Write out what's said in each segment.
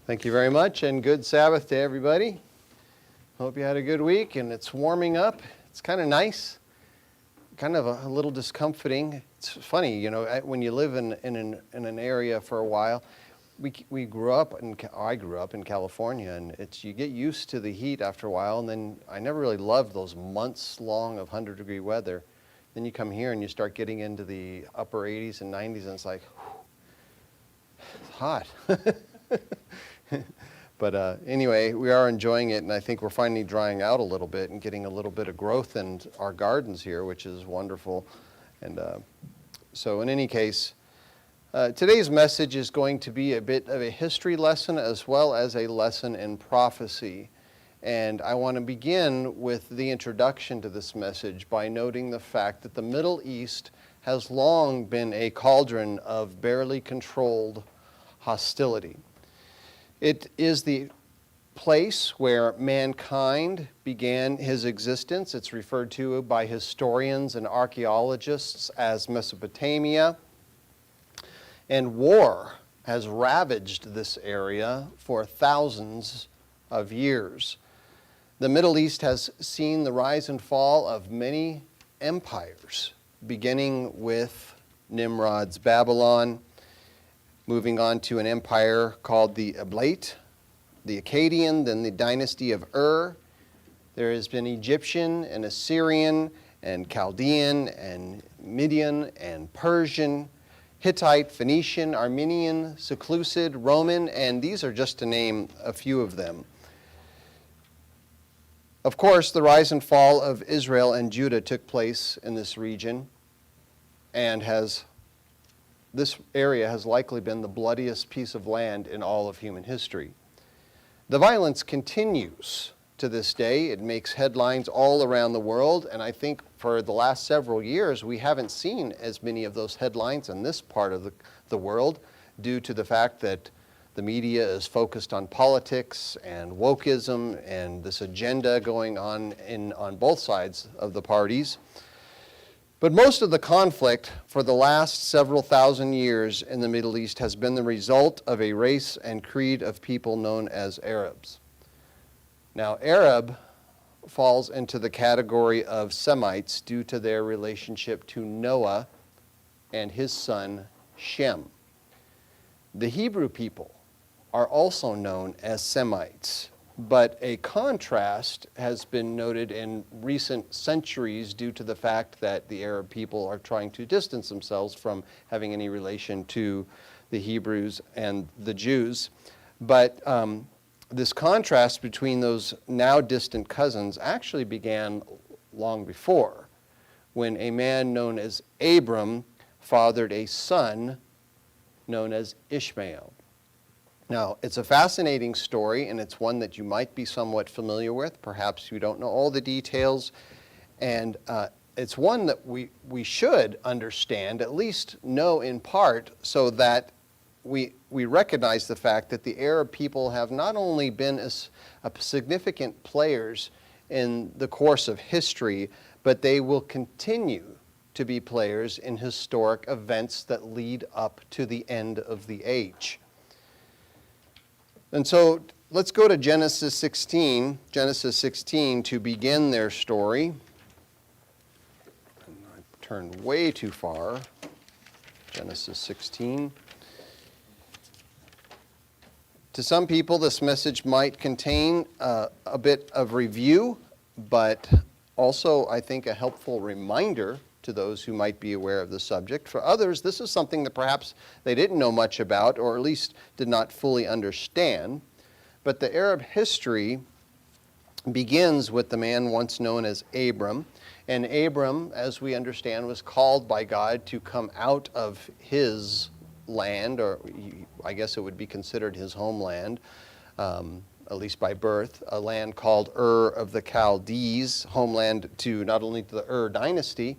Thank you very much, and good Sabbath to everybody. Hope you had a good week, and it's warming up. It's kind of nice, kind of a little discomforting. It's funny, when you live in an area for a while. I grew up in California, and you get used to the heat after a while, and then I never really loved those months long of 100-degree weather. Then you come here and you start getting into the upper 80s and 90s, and it's like, whew, it's hot. But anyway, we are enjoying it, and I think we're finally drying out a little bit and getting a little bit of growth in our gardens here, which is wonderful. And so in any case, today's message is going to be a bit of a history lesson as well as a lesson in prophecy. And I want to begin with the introduction to this message by noting the fact that the Middle East has long been a cauldron of barely controlled hostility. It is the place where mankind began his existence. It's referred to by historians and archaeologists as Mesopotamia. And war has ravaged this area for thousands of years. The Middle East has seen the rise and fall of many empires, beginning with Nimrod's Babylon, moving on to an empire called the Ablaite, the Akkadian, then the dynasty of Ur. There has been Egyptian and Assyrian and Chaldean and Median and Persian, Hittite, Phoenician, Armenian, Seleucid, Roman, and these are just to name a few of them. Of course, the rise and fall of Israel and Judah took place in this region, and this area has likely been the bloodiest piece of land in all of human history. The violence continues to this day. It makes headlines all around the world, and I think for the last several years we haven't seen as many of those headlines in this part of the world due to the fact that the media is focused on politics and wokeism and this agenda going on both sides of the parties. But most of the conflict for the last several thousand years in the Middle East has been the result of a race and creed of people known as Arabs. Now, Arab falls into the category of Semites due to their relationship to Noah and his son Shem. The Hebrew people are also known as Semites. But a contrast has been noted in recent centuries due to the fact that the Arab people are trying to distance themselves from having any relation to the Hebrews and the Jews. But this contrast between those now distant cousins actually began long before, when a man known as Abram fathered a son known as Ishmael. Now, it's a fascinating story, and it's one that you might be somewhat familiar with. Perhaps you don't know all the details, and it's one that we should understand, at least know in part, so that we recognize the fact that the Arab people have not only been significant players in the course of history, but they will continue to be players in historic events that lead up to the end of the age. And so let's go to Genesis 16 to begin their story. I turned way too far. Genesis 16. To some people, this message might contain a bit of review, but also, I think, a helpful reminder to those who might be aware of the subject. For others, this is something that perhaps they didn't know much about, or at least did not fully understand. But the Arab history begins with the man once known as Abram. And Abram, as we understand, was called by God to come out of his land, or I guess it would be considered his homeland, at least by birth, a land called Ur of the Chaldees, homeland to not only to the Ur dynasty,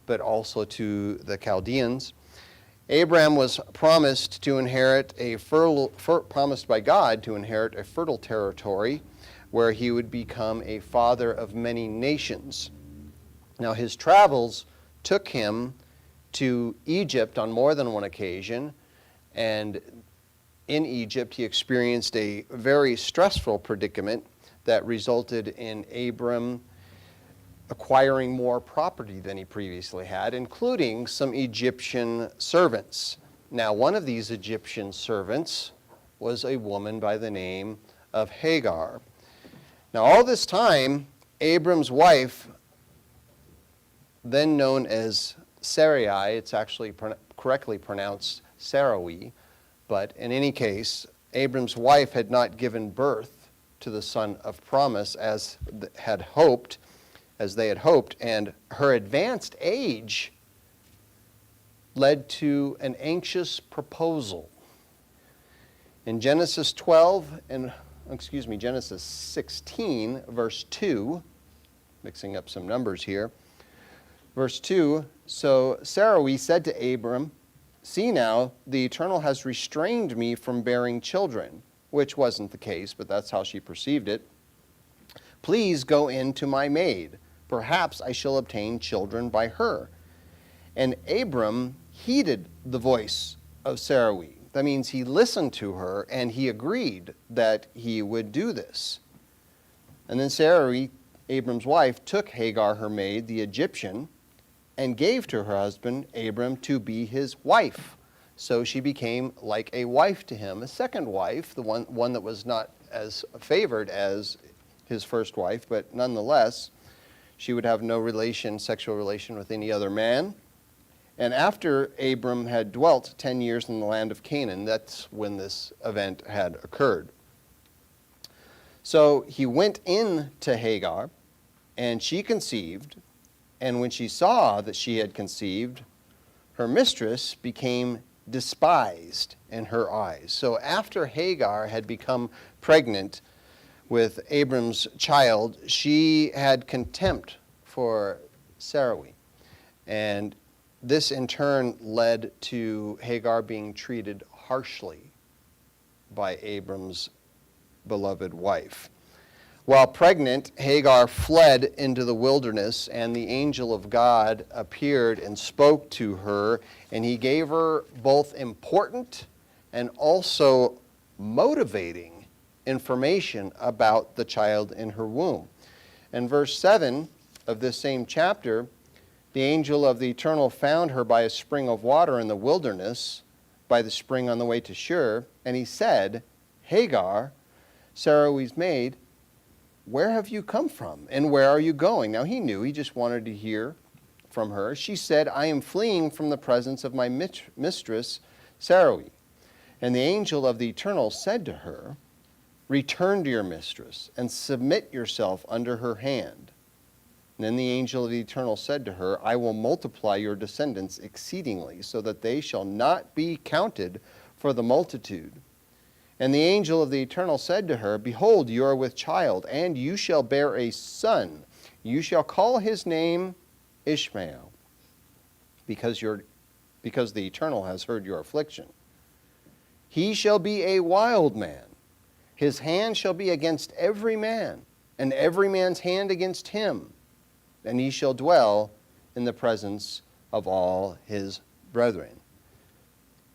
but also to the Chaldeans. Abraham was promised to inherit promised by God to inherit a fertile territory where he would become a father of many nations. Now, his travels took him to Egypt on more than one occasion, and in Egypt, he experienced a very stressful predicament that resulted in Abram acquiring more property than he previously had, including some Egyptian servants. Now, one of these Egyptian servants was a woman by the name of Hagar. Now, all this time, Abram's wife, then known as Sarai, it's actually correctly pronounced Sarai, but in any case, Abram's wife had not given birth to the son of promise as they had hoped, and her advanced age led to an anxious proposal. In Genesis 16, verse 2, mixing up some numbers here, verse 2, so Sarai said to Abram, "See now, the Eternal has restrained me from bearing children," which wasn't the case, but that's how she perceived it. "Please go in to my maid. Perhaps I shall obtain children by her." And Abram heeded the voice of Sarai. That means he listened to her and he agreed that he would do this. And then Sarai, Abram's wife, took Hagar, her maid, the Egyptian, and gave to her husband Abram to be his wife. So she became like a wife to him, a second wife, the one that was not as favored as his first wife, but nonetheless, she would have no sexual relation with any other man. And after Abram had dwelt 10 years in the land of Canaan, that's when this event had occurred. So he went in to Hagar, and she conceived, and when she saw that she had conceived, her mistress became despised in her eyes. So after Hagar had become pregnant with Abram's child, she had contempt for Sarai. And this in turn led to Hagar being treated harshly by Abram's beloved wife. While pregnant, Hagar fled into the wilderness, and the angel of God appeared and spoke to her, and he gave her both important and also motivating information about the child in her womb. In verse 7 of this same chapter, the angel of the Eternal found her by a spring of water in the wilderness, by the spring on the way to Shur, and he said, "Hagar, Sarai's maid, where have you come from, and where are you going?" Now he knew, he just wanted to hear from her. She said, "I am fleeing from the presence of my mistress, Sarai." And the angel of the Eternal said to her, "Return to your mistress, and submit yourself under her hand." And then the angel of the Eternal said to her, "I will multiply your descendants exceedingly, so that they shall not be counted for the multitude." And the angel of the Eternal said to her, "Behold, you are with child, and you shall bear a son. You shall call his name Ishmael, because the Eternal has heard your affliction. He shall be a wild man. His hand shall be against every man, and every man's hand against him. And he shall dwell in the presence of all his brethren."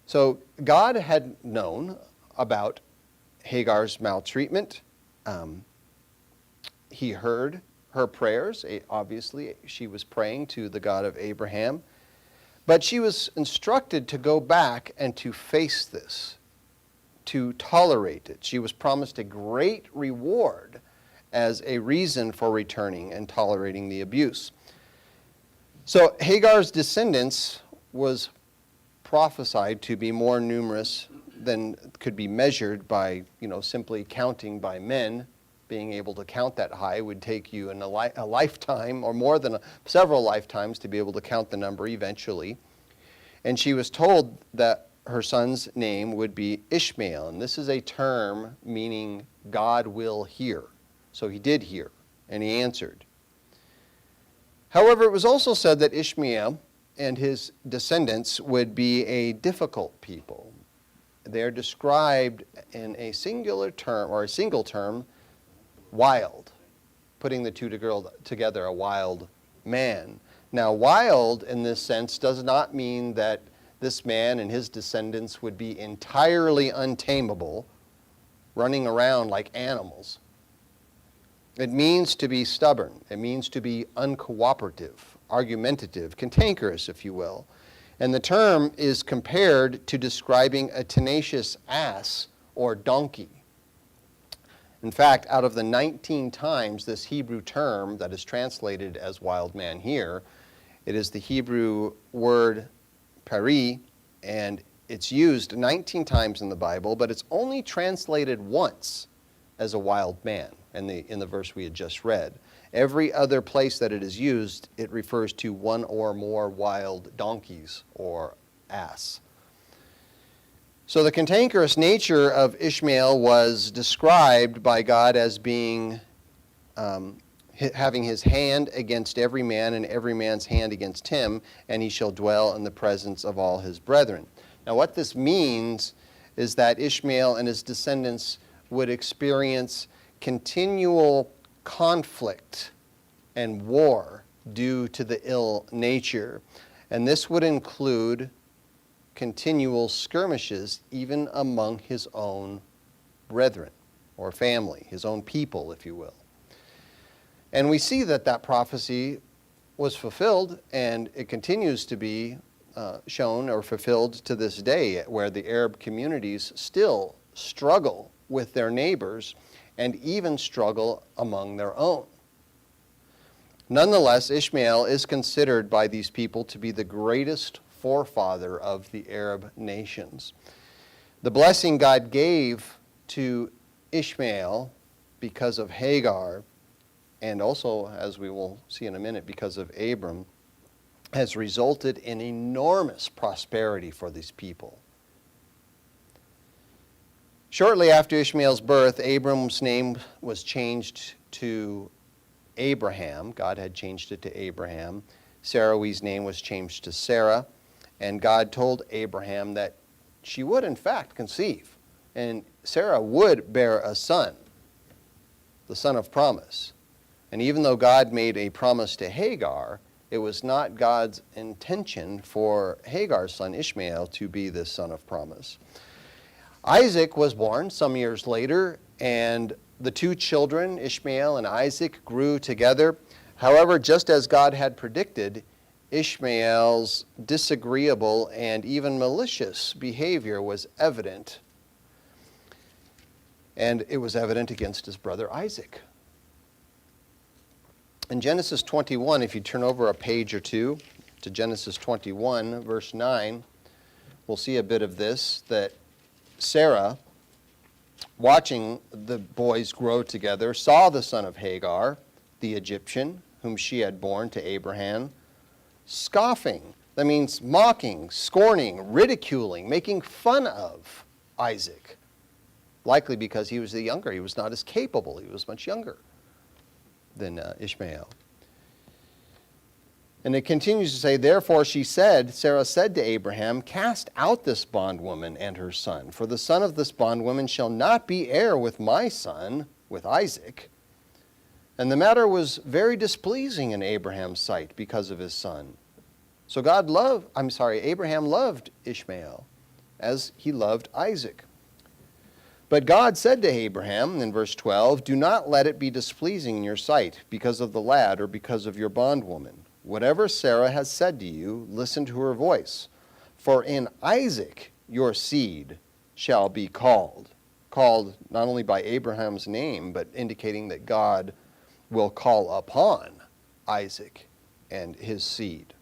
So God had known about Hagar's maltreatment. He heard her prayers. Obviously, she was praying to the God of Abraham. But she was instructed to go back and to face this, to tolerate it. She was promised a great reward as a reason for returning and tolerating the abuse. So Hagar's descendants was prophesied to be more numerous than could be measured by, simply counting by men. Being able to count that high would take you in a lifetime, or more than several lifetimes, to be able to count the number eventually. And she was told that her son's name would be Ishmael, and this is a term meaning God will hear. So he did hear, and he answered. However, it was also said that Ishmael and his descendants would be a difficult people. They are described in a singular term, or a single term, wild, putting the two together, a wild man. Now, wild in this sense does not mean that this man and his descendants would be entirely untamable, running around like animals. It means to be stubborn. It means to be uncooperative, argumentative, cantankerous, if you will. And the term is compared to describing a tenacious ass or donkey. In fact, out of the 19 times this Hebrew term that is translated as wild man here, it is the Hebrew word peri, and it's used 19 times in the Bible, but it's only translated once as a wild man in the verse we had just read. Every other place that it is used, it refers to one or more wild donkeys or ass. So the cantankerous nature of Ishmael was described by God as being having his hand against every man and every man's hand against him, and he shall dwell in the presence of all his brethren. Now what this means is that Ishmael and his descendants would experience continual conflict and war due to the ill nature. And this would include continual skirmishes even among his own brethren or family, his own people, if you will. And we see that that prophecy was fulfilled, and it continues to be shown or fulfilled to this day, where the Arab communities still struggle with their neighbors and even struggle among their own. Nonetheless, Ishmael is considered by these people to be the greatest forefather of the Arab nations. The blessing God gave to Ishmael because of Hagar, and also, as we will see in a minute, because of Abram, has resulted in enormous prosperity for these people. Shortly after Ishmael's birth, Abram's name was changed to Abraham. God had changed it to Abraham. Sarai's name was changed to Sarah. And God told Abraham that she would, in fact, conceive. And Sarah would bear a son, the son of promise. And even though God made a promise to Hagar, it was not God's intention for Hagar's son Ishmael to be this son of promise. Isaac was born some years later, and the two children, Ishmael and Isaac, grew together. However, just as God had predicted, Ishmael's disagreeable and even malicious behavior was evident. And it was evident against his brother Isaac. In Genesis 21, if you turn over a page or two to Genesis 21, verse 9, we'll see a bit of this, that Sarah, watching the boys grow together, saw the son of Hagar, the Egyptian, whom she had borne to Abraham, scoffing. That means mocking, scorning, ridiculing, making fun of Isaac. Likely because he was the younger. He was not as capable. He was much younger than Ishmael. And it continues to say, therefore Sarah said to Abraham, cast out this bondwoman and her son, for the son of this bondwoman shall not be heir with my son, with Isaac. And the matter was very displeasing in Abraham's sight because of his son. So Abraham loved Ishmael as he loved Isaac. But God said to Abraham in verse 12, do not let it be displeasing in your sight because of the lad or because of your bondwoman. Whatever Sarah has said to you, listen to her voice. For in Isaac your seed shall be called. Called not only by Abraham's name, but indicating that God will call upon Isaac and his seed.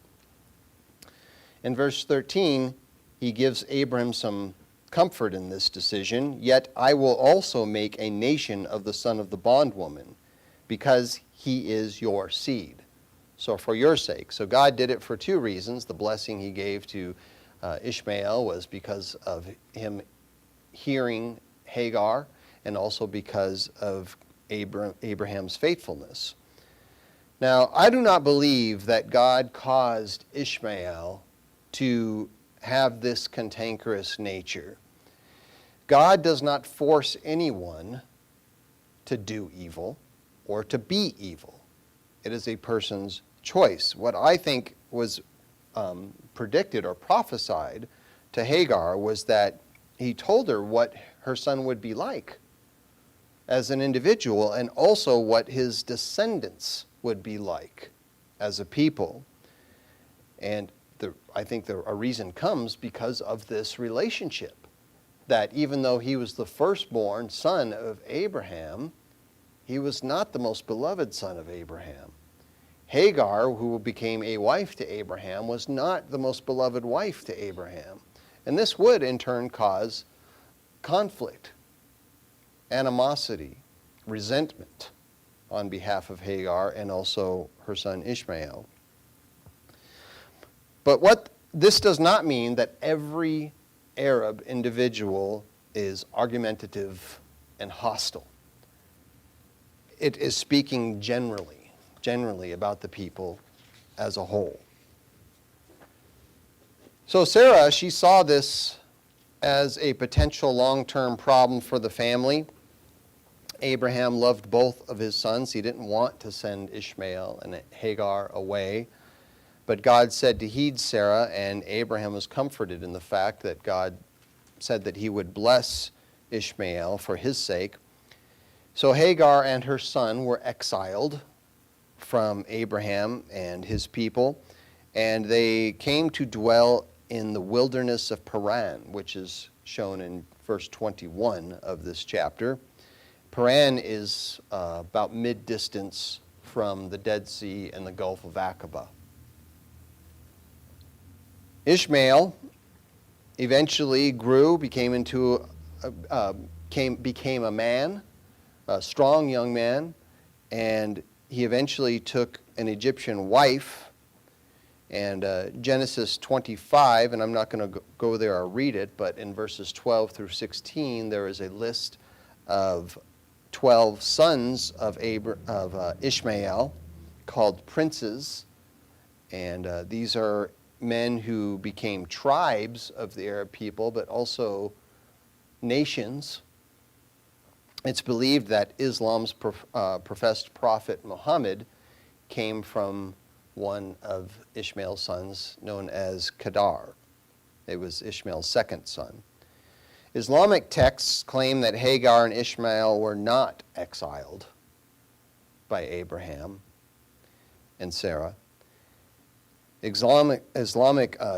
In verse 13, he gives Abram some comfort in this decision. Yet I will also make a nation of the son of the bondwoman, because he is your seed. So for your sake. So God did it for two reasons. The blessing he gave to Ishmael was because of him hearing Hagar, and also because of Abraham's faithfulness. Now, I do not believe that God caused Ishmael to have this cantankerous nature. God does not force anyone to do evil or to be evil. It is a person's choice. What I think was predicted or prophesied to Hagar was that he told her what her son would be like as an individual, and also what his descendants would be like as a people. And I think a reason comes because of this relationship, that even though he was the firstborn son of Abraham, he was not the most beloved son of Abraham. Hagar, who became a wife to Abraham, was not the most beloved wife to Abraham. And this would, in turn, cause conflict, animosity, resentment on behalf of Hagar and also her son Ishmael. But this does not mean that every Arab individual is argumentative and hostile. It is speaking generally about the people as a whole. So Sarah, she saw this as a potential long-term problem for the family. Abraham loved both of his sons. He didn't want to send Ishmael and Hagar away. But God said to heed Sarah, and Abraham was comforted in the fact that God said that he would bless Ishmael for his sake. So Hagar and her son were exiled from Abraham and his people, and they came to dwell in the wilderness of Paran, which is shown in verse 21 of this chapter. Paran is about mid-distance from the Dead Sea and the Gulf of Aqaba. Ishmael eventually grew, became a man, a strong young man, and he eventually took an Egyptian wife. And Genesis 25, and I'm not going to go there or read it, but in verses 12 through 16, there is a list of 12 sons of Ishmael called princes. And these are men who became tribes of the Arab people, but also nations. It's believed that Islam's professed prophet Muhammad came from one of Ishmael's sons known as Kedar. It was Ishmael's second son. Islamic texts claim that Hagar and Ishmael were not exiled by Abraham and Sarah. Islamic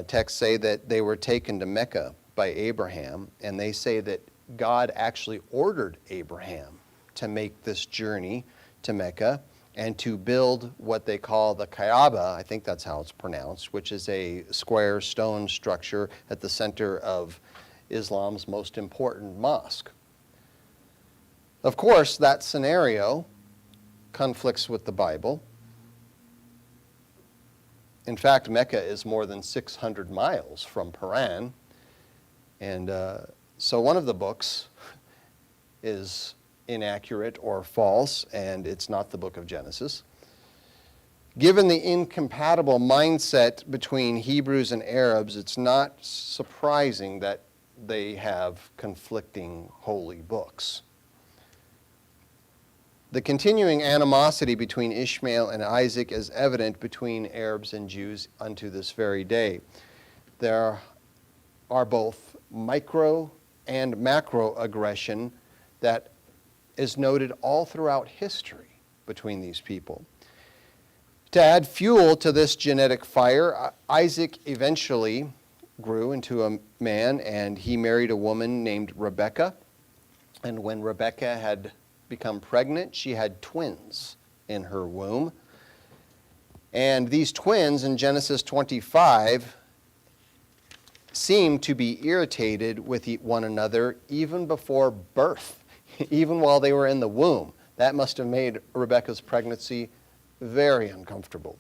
texts say that they were taken to Mecca by Abraham, and they say that God actually ordered Abraham to make this journey to Mecca and to build what they call the Kaaba, I think that's how it's pronounced, which is a square stone structure at the center of Islam's most important mosque. Of course, that scenario conflicts with the Bible. In fact, Mecca is more than 600 miles from Paran. And so one of the books is inaccurate or false, and it's not the book of Genesis. Given the incompatible mindset between Hebrews and Arabs, it's not surprising that they have conflicting holy books. The continuing animosity between Ishmael and Isaac is evident between Arabs and Jews unto this very day. There are both micro and macro aggression that is noted all throughout history between these people. To add fuel to this genetic fire, Isaac eventually grew into a man, and he married a woman named Rebekah. And when Rebekah had become pregnant, she had twins in her womb. And these twins in Genesis 25 seem to be irritated with one another even before birth, even while they were in the womb. That must have made Rebekah's pregnancy very uncomfortable.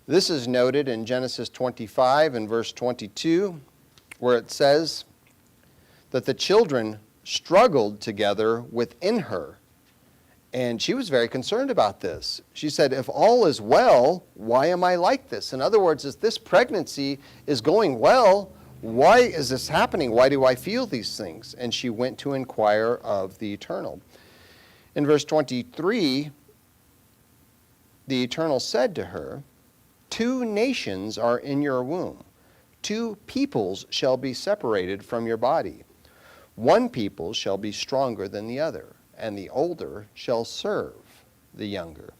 This is noted in Genesis 25 and verse 22, where it says that the children struggled together within her. And she was very concerned about this. She said, if all is well, why am I like this? In other words, if this pregnancy is going well, why is this happening? Why do I feel these things? And she went to inquire of the Eternal. In verse 23, the Eternal said to her, 2 nations are in your womb. 2 peoples shall be separated from your body. 1 people shall be stronger than the other, and the older shall serve the younger.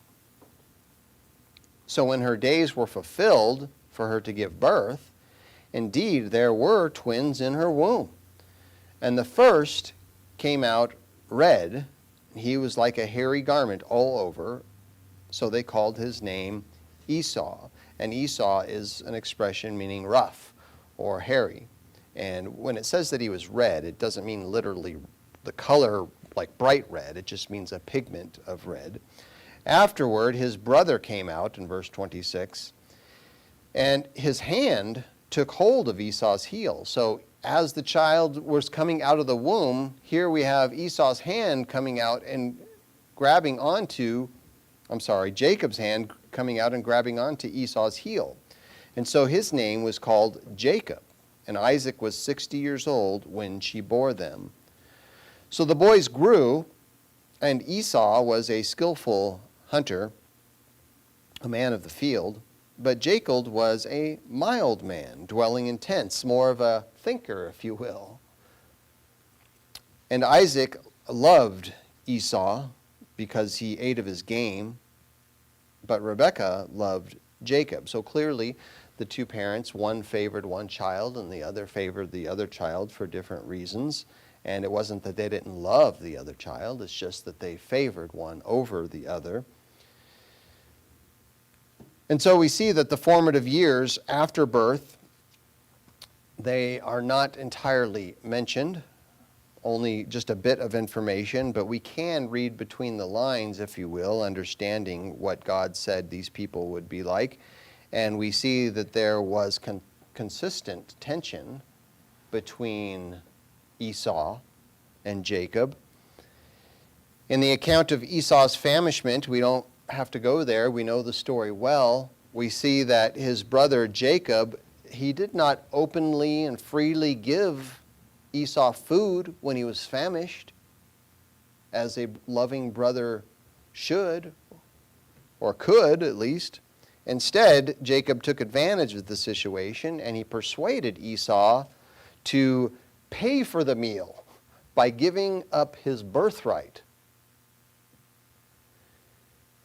So when her days were fulfilled for her to give birth, indeed there were twins in her womb. And the first came out red. He was like a hairy garment all over, so they called his name Esau. And Esau is an expression meaning rough or hairy. And when it says that he was red, it doesn't mean literally the color like bright red. It just means a pigment of red. Afterward, his brother came out in verse 26, and his hand took hold of Esau's heel. So as the child was coming out of the womb, here we have Esau's hand coming out and grabbing onto, Jacob's hand coming out and grabbing onto Esau's heel. And so his name was called Jacob. And Isaac was 60 years old when she bore them. So the boys grew, and Esau was a skillful hunter, a man of the field, but Jacob was a mild man, dwelling in tents, more of a thinker, if you will. And Isaac loved Esau because he ate of his game, but Rebekah loved Jacob. So clearly, the 2 parents, one favored one child and the other favored the other child for different reasons. And it wasn't that they didn't love the other child, it's just that they favored one over the other. And so we see that the formative years after birth, they are not entirely mentioned, only just a bit of information, but we can read between the lines, if you will, understanding what God said these people would be like. And we see that there was consistent tension between Esau and Jacob. In the account of Esau's famishment, we don't have to go there. We know the story well. We see that his brother Jacob, he did not openly and freely give Esau food when he was famished, as a loving brother should, or could at least. Instead, Jacob took advantage of the situation and he persuaded Esau to pay for the meal by giving up his birthright.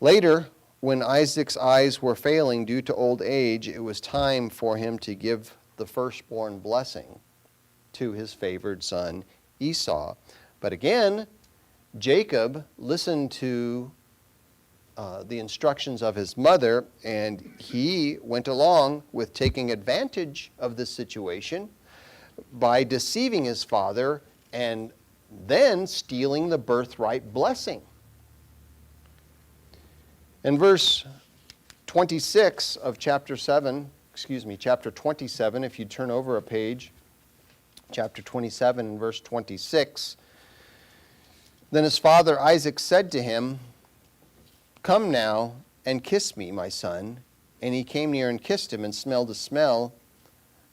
Later, when Isaac's eyes were failing due to old age, it was time for him to give the firstborn blessing to his favored son Esau. But again, Jacob listened to the instructions of his mother, and he went along with taking advantage of this situation by deceiving his father and then stealing the birthright blessing. In verse 26 of chapter 27, if you turn over a page, chapter 27 and verse 26, then his father Isaac said to him, "Come now and kiss me, my son." And he came near and kissed him and smelled the smell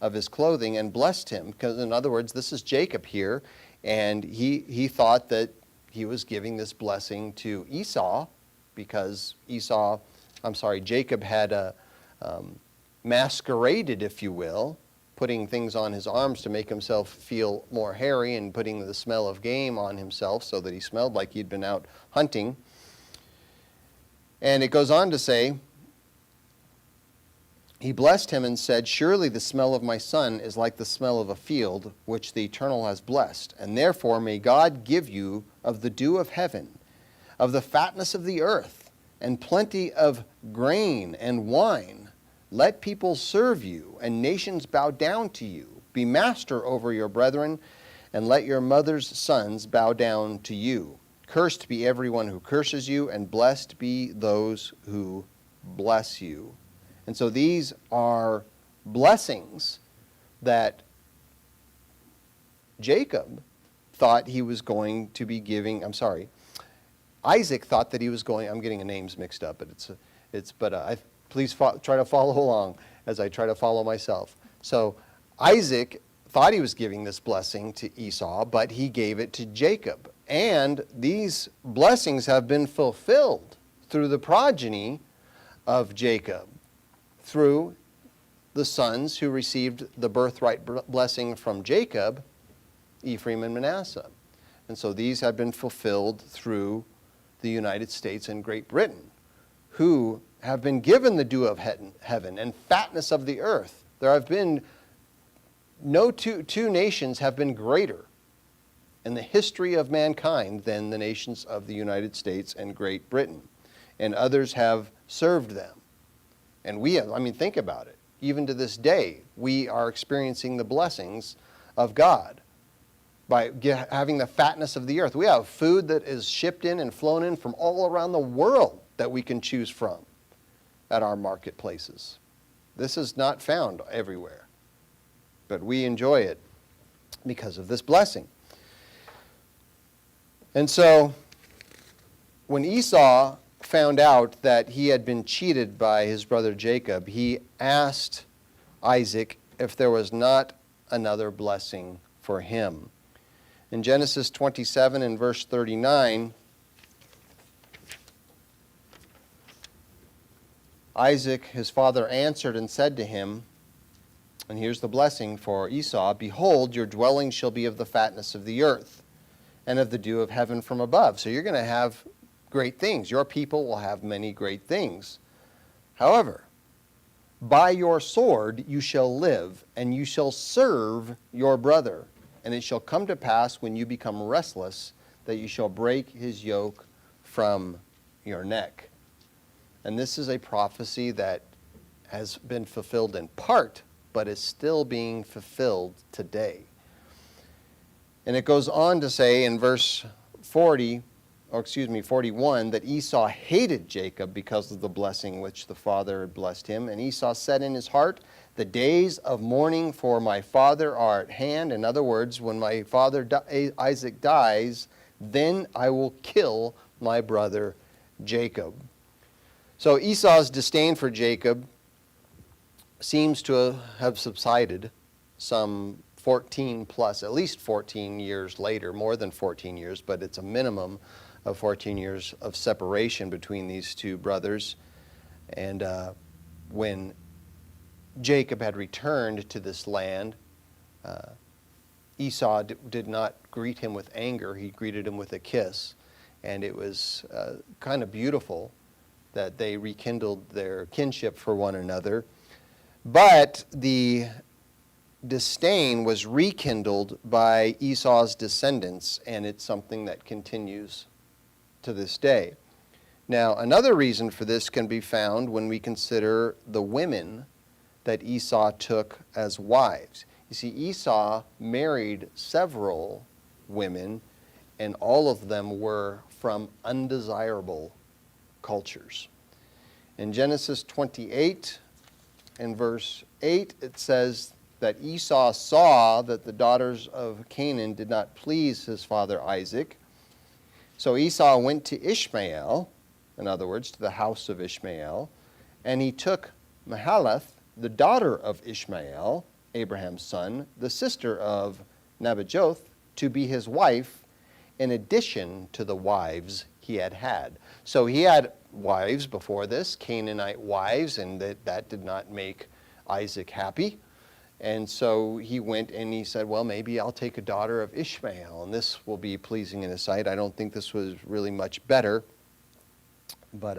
of his clothing and blessed him. Because in other words, this is Jacob here, and he thought that he was giving this blessing to Esau because Jacob had masqueraded, if you will, putting things on his arms to make himself feel more hairy and putting the smell of game on himself so that he smelled like he'd been out hunting. And it goes on to say, he blessed him and said, "Surely the smell of my son is like the smell of a field which the Eternal has blessed. And therefore may God give you of the dew of heaven, of the fatness of the earth, and plenty of grain and wine. Let people serve you, and nations bow down to you. Be master over your brethren, and let your mother's sons bow down to you. Cursed be everyone who curses you, and blessed be those who bless you." And so these are blessings that Jacob thought he was going to be giving. Isaac thought that he was going. I'm getting the names mixed up, but please try to follow along as I try to follow myself. So Isaac thought he was giving this blessing to Esau, but he gave it to Jacob. And these blessings have been fulfilled through the progeny of Jacob, through the sons who received the birthright blessing from Jacob, Ephraim and Manasseh. And so these have been fulfilled through the United States and Great Britain, who have been given the dew of heaven and fatness of the earth. There have been no two nations have been greater in the history of mankind than the nations of the United States and Great Britain. And others have served them. And we have, think about it. Even to this day, we are experiencing the blessings of God by having the fatness of the earth. We have food that is shipped in and flown in from all around the world that we can choose from at our marketplaces. This is not found everywhere, but we enjoy it because of this blessing. And so when Esau found out that he had been cheated by his brother Jacob, he asked Isaac if there was not another blessing for him. In Genesis 27 and verse 39, Isaac, his father, answered and said to him, and here's the blessing for Esau, "Behold, your dwelling shall be of the fatness of the earth, and of the dew of heaven from above." So you're going to have great things. Your people will have many great things. However, by your sword you shall live, and you shall serve your brother. And it shall come to pass when you become restless that you shall break his yoke from your neck. And this is a prophecy that has been fulfilled in part, but is still being fulfilled today. And it goes on to say in verse 41, that Esau hated Jacob because of the blessing which the father had blessed him. And Esau said in his heart, "The days of mourning for my father are at hand." In other words, when my father Isaac dies, then I will kill my brother Jacob. So Esau's disdain for Jacob seems to have subsided some 14 plus, at least 14 years later, more than 14 years, but it's a minimum of 14 years of separation between these two brothers. And when Jacob had returned to this land, Esau did not greet him with anger. He greeted him with a kiss. And it was kind of beautiful that they rekindled their kinship for one another. But the disdain was rekindled by Esau's descendants, and it's something that continues to this day. Now, another reason for this can be found when we consider the women that Esau took as wives. You see, Esau married several women, and all of them were from undesirable cultures. In Genesis 28 and verse 8, it says that Esau saw that the daughters of Canaan did not please his father Isaac. So Esau went to Ishmael, in other words, to the house of Ishmael, and he took Mahalath, the daughter of Ishmael, Abraham's son, the sister of Nebajoth, to be his wife, in addition to the wives he had had. So he had wives before this, Canaanite wives, and that did not make Isaac happy. And so he went and he said, well, maybe I'll take a daughter of Ishmael, and this will be pleasing in his sight. I don't think this was really much better. But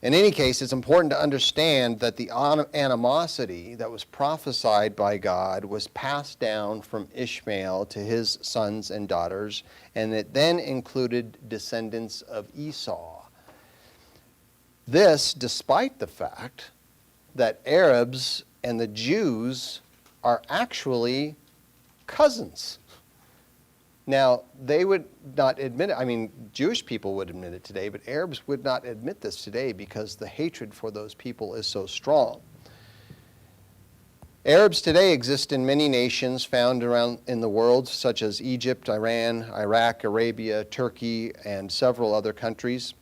in any case, it's important to understand that the animosity that was prophesied by God was passed down from Ishmael to his sons and daughters, and it then included descendants of Esau. This, despite the fact that Arabs and the Jews are actually cousins. Now, they would not admit it. Jewish people would admit it today, but Arabs would not admit this today because the hatred for those people is so strong. Arabs today exist in many nations found around in the world, such as Egypt, Iran, Iraq, Arabia, Turkey, and several other countries.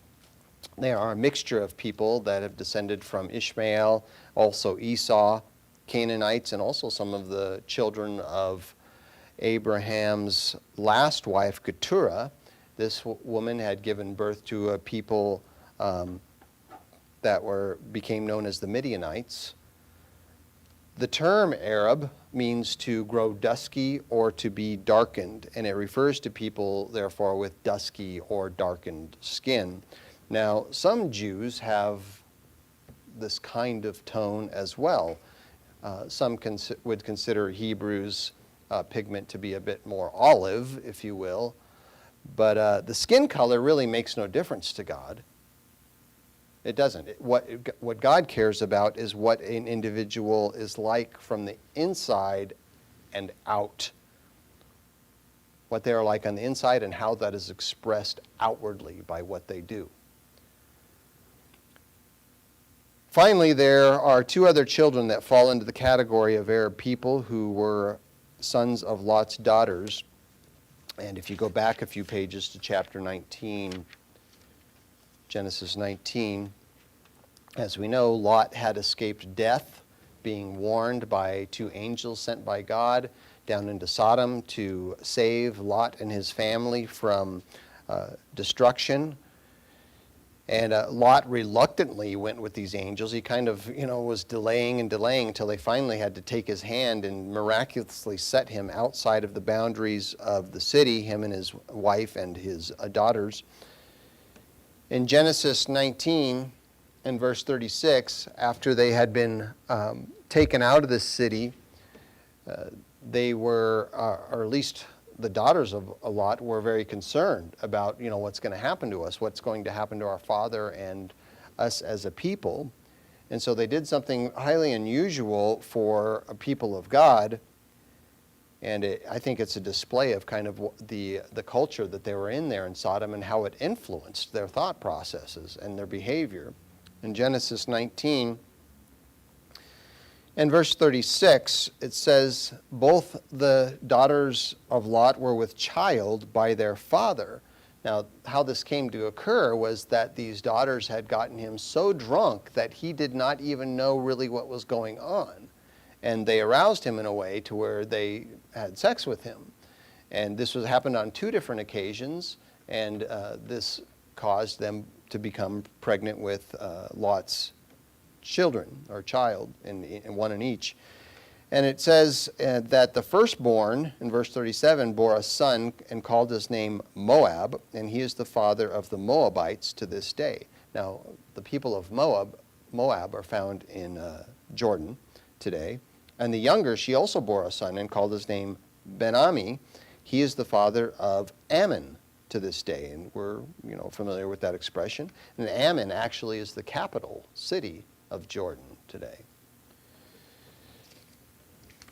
They are a mixture of people that have descended from Ishmael, also Esau, Canaanites, and also some of the children of Abraham's last wife, Keturah. This woman had given birth to a people that became known as the Midianites. The term Arab means to grow dusky or to be darkened, and it refers to people, therefore, with dusky or darkened skin. Now, some Jews have this kind of tone as well. Some would consider Hebrews' pigment to be a bit more olive, if you will, but the skin color really makes no difference to God. It doesn't. What God cares about is what an individual is like from the inside and out. What they are like on the inside and how that is expressed outwardly by what they do. Finally, there are two other children that fall into the category of Arab people who were sons of Lot's daughters. And if you go back a few pages to chapter 19, Genesis 19, as we know, Lot had escaped death, being warned by two angels sent by God down into Sodom to save Lot and his family from destruction. And Lot reluctantly went with these angels. He kind of, was delaying and delaying until they finally had to take his hand and miraculously set him outside of the boundaries of the city, him and his wife and his daughters. In Genesis 19 and verse 36, after they had been taken out of the city, they were, or at least the daughters of Lot were very concerned about, what's going to happen to us, what's going to happen to our father and us as a people. And so they did something highly unusual for a people of God. And I think it's a display of kind of the culture that they were in there in Sodom and how it influenced their thought processes and their behavior. In Genesis 19 and verse 36, it says, both the daughters of Lot were with child by their father. Now, how this came to occur was that these daughters had gotten him so drunk that he did not even know really what was going on. And they aroused him in a way to where they had sex with him. And this happened on two different occasions, and this caused them to become pregnant with Lot's children, or child, in one in each. And it says that the firstborn, in verse 37, bore a son and called his name Moab, and he is the father of the Moabites to this day. Now, the people of Moab are found in Jordan today. And the younger, she also bore a son and called his name Ben-Ami. He is the father of Ammon to this day, and we're familiar with that expression. And Ammon actually is the capital city of Jordan today.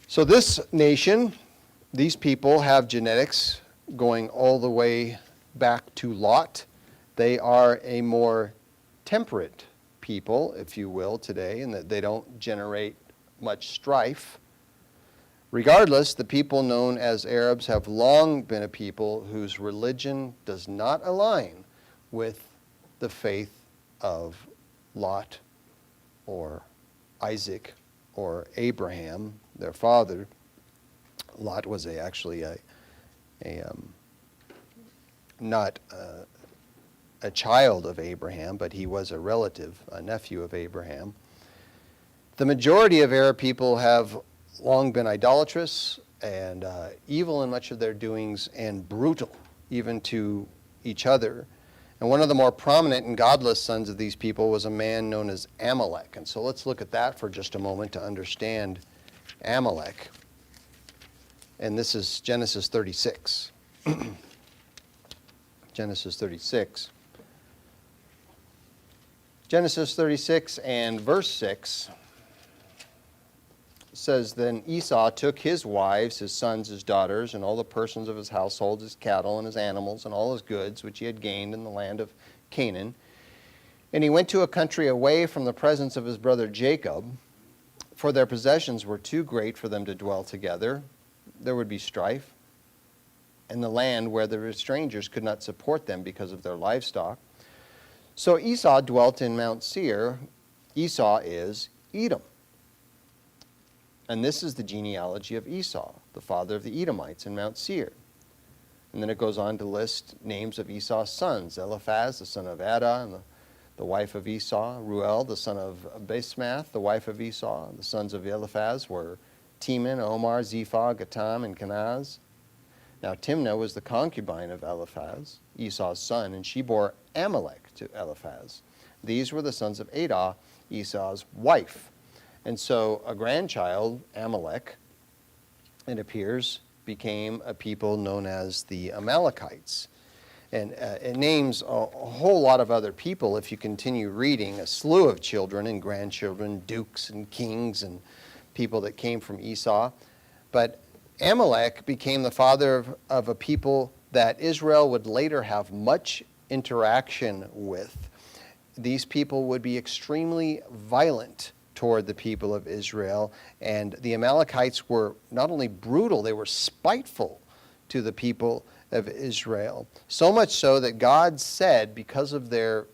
So this nation, these people have genetics going all the way back to Lot. They are a more temperate people, if you will, today, in that they don't generate much strife. Regardless, the people known as Arabs have long been a people whose religion does not align with the faith of Lot or Isaac or Abraham, their father. Lot was not a child of Abraham, but he was a relative, a nephew of Abraham. The majority of Arab people have long been idolatrous and evil in much of their doings and brutal, even to each other. And one of the more prominent and godless sons of these people was a man known as Amalek. And so let's look at that for just a moment to understand Amalek. And this is Genesis 36. Genesis 36. Genesis 36 and verse 6 says, Then Esau took his wives, his sons, his daughters, and all the persons of his household, his cattle and his animals, and all his goods, which he had gained in the land of Canaan. And he went to a country away from the presence of his brother Jacob, for their possessions were too great for them to dwell together. There would be strife, and the land where the strangers could not support them because of their livestock. So Esau dwelt in Mount Seir. Esau is Edom. And this is the genealogy of Esau, the father of the Edomites in Mount Seir. And then it goes on to list names of Esau's sons, Eliphaz, the son of Adah, and the wife of Esau, Ruel, the son of Basemath, the wife of Esau. The sons of Eliphaz were Teman, Omar, Zephah, Gatam, and Kenaz. Now Timnah was the concubine of Eliphaz, Esau's son, and she bore Amalek to Eliphaz. These were the sons of Adah, Esau's wife. And so a grandchild, Amalek, it appears, became a people known as the Amalekites. And it names a whole lot of other people, if you continue reading, a slew of children and grandchildren, dukes and kings and people that came from Esau. But Amalek became the father of a people that Israel would later have much interaction with. These people would be extremely violent toward the people of Israel, and the Amalekites were not only brutal, they were spiteful to the people of Israel. So much so that God said, because of their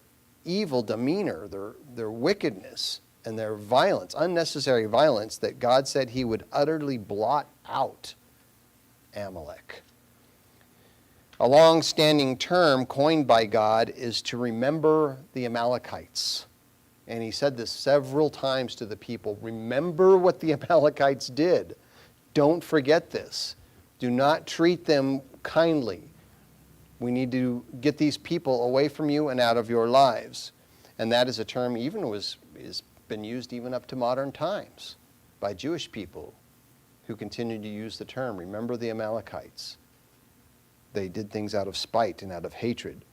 evil demeanor, their wickedness, and their violence, unnecessary violence, that God said he would utterly blot out Amalek. A long-standing term coined by God is to remember the Amalekites. And he said this several times to the people. Remember what the Amalekites did. Don't forget this. Do not treat them kindly. We need to get these people away from you and out of your lives. And that is a term is been used even up to modern times by Jewish people who continue to use the term. Remember the Amalekites. They did things out of spite and out of hatred.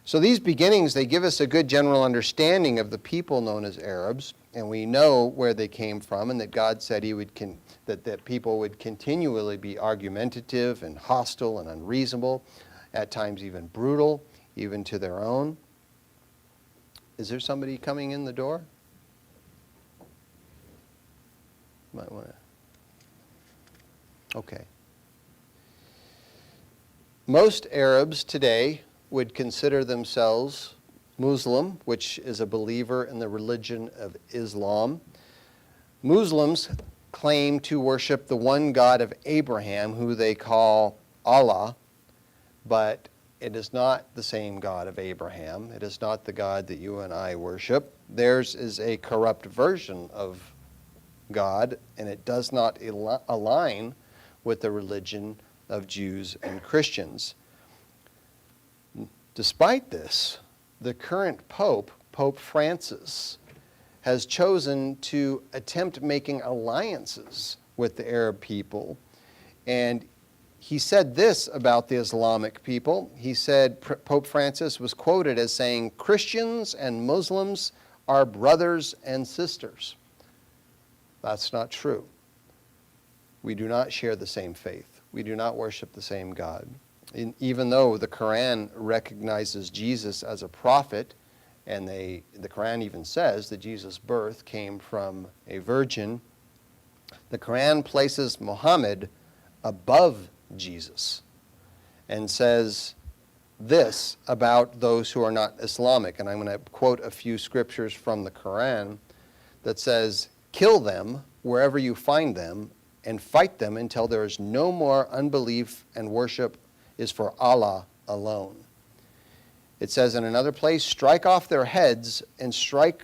So these beginnings, they give us a good general understanding of the people known as Arabs, and we know where they came from, and that God said that people would continually be argumentative and hostile and unreasonable, at times even brutal, even to their own. Is there somebody coming in the door? Might want to. Okay. Most Arabs today would consider themselves Muslim, which is a believer in the religion of Islam. Muslims claim to worship the one God of Abraham, who they call Allah, but it is not the same God of Abraham. It is not the God that you and I worship. Theirs is a corrupt version of God, and it does not align with the religion of Jews and Christians. Despite this, the current Pope, Pope Francis, has chosen to attempt making alliances with the Arab people. And he said this about the Islamic people. He said, Pope Francis was quoted as saying, "Christians and Muslims are brothers and sisters." That's not true. We do not share the same faith. We do not worship the same God. Even though the Quran recognizes Jesus as a prophet, and the Quran even says that Jesus' birth came from a virgin, the Quran places Muhammad above Jesus and says this about those who are not Islamic. And I'm going to quote a few scriptures from the Quran that says, "Kill them wherever you find them and fight them until there is no more unbelief and worship is for Allah alone." It says in another place, "Strike off their heads and strike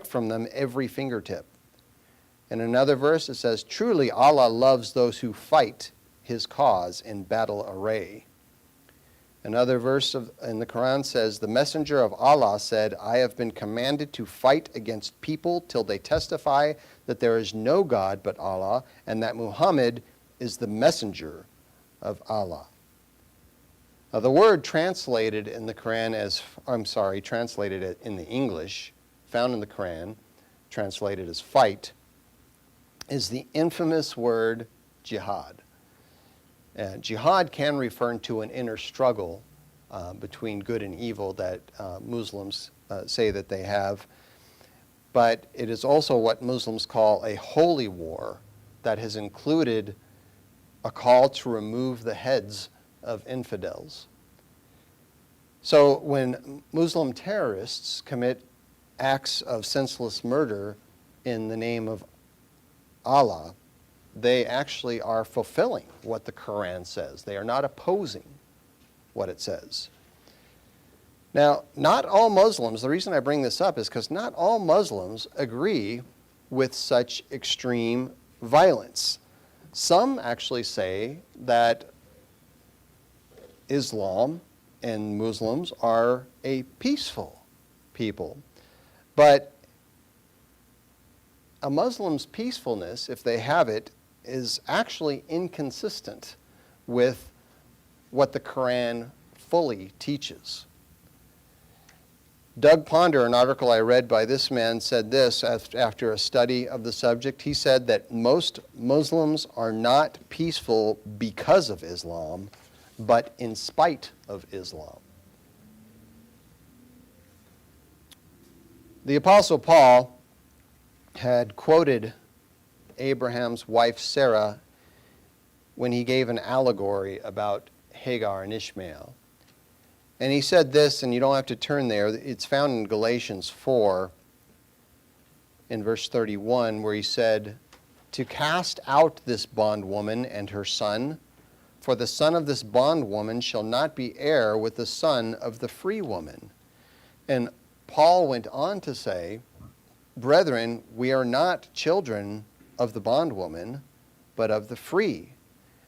from them every fingertip." In another verse it says, "Truly Allah loves those who fight his cause in battle array." Another verse in the Quran says, "The messenger of Allah said, I have been commanded to fight against people till they testify that there is no God but Allah, and that Muhammad is the messenger of Allah." Now, the word translated in the Quran translated in the English, found in the Quran, translated as fight, is the infamous word jihad. Jihad can refer to an inner struggle between good and evil that Muslims say that they have, but it is also what Muslims call a holy war that has included a call to remove the heads of infidels. So when Muslim terrorists commit acts of senseless murder in the name of Allah, they actually are fulfilling what the Quran says. They are not opposing what it says. Now, not all Muslims, the reason I bring this up is because not all Muslims agree with such extreme violence. Some actually say that Islam and Muslims are a peaceful people. But a Muslim's peacefulness, if they have it, is actually inconsistent with what the Quran fully teaches. Doug Ponder, an article I read by this man, said this after a study of the subject. He said that most Muslims are not peaceful because of Islam, but in spite of Islam. The Apostle Paul had quoted Abraham's wife Sarah when he gave an allegory about Hagar and Ishmael. And he said this, and you don't have to turn there, it's found in Galatians 4 in verse 31, where he said, "To cast out this bondwoman and her son, for the son of this bondwoman shall not be heir with the son of the free woman." And Paul went on to say, "Brethren, we are not children of the bondwoman, but of the free."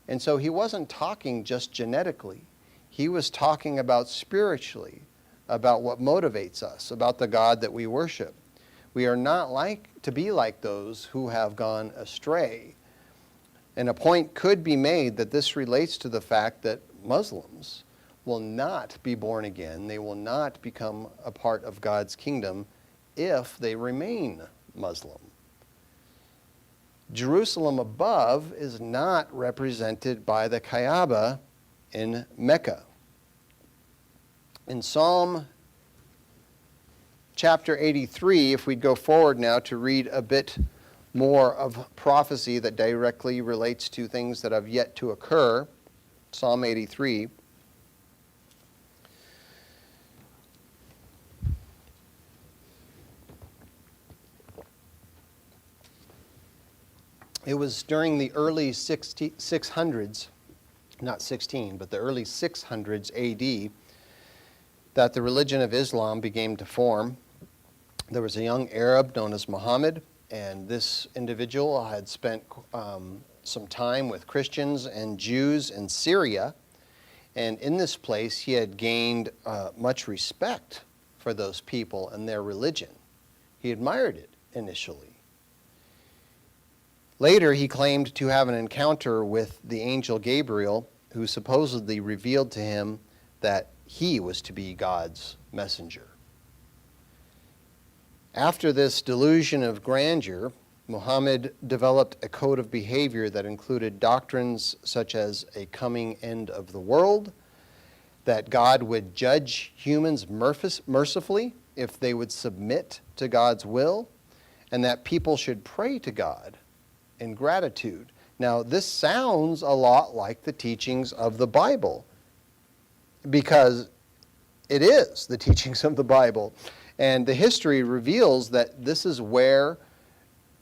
And so he wasn't talking just genetically. He was talking about spiritually, about what motivates us, about the God that we worship. We are not to be like those who have gone astray. And a point could be made that this relates to the fact that Muslims will not be born again. They will not become a part of God's kingdom if they remain Muslim. Jerusalem above is not represented by the Kaaba in Mecca. In Psalm chapter 83, if we'd go forward now to read a bit more of prophecy that directly relates to things that have yet to occur, Psalm 83. It was during the early 600s, not 16, but the early 600s AD, that the religion of Islam began to form. There was a young Arab known as Muhammad, and this individual had spent some time with Christians and Jews in Syria, and in this place he had gained much respect for those people and their religion. He admired it initially. Later, he claimed to have an encounter with the angel Gabriel, who supposedly revealed to him that he was to be God's messenger. After this delusion of grandeur, Muhammad developed a code of behavior that included doctrines such as a coming end of the world, that God would judge humans mercifully if they would submit to God's will, and that people should pray to God in gratitude. Now, this sounds a lot like the teachings of the Bible, because it is the teachings of the Bible. And the history reveals that this is where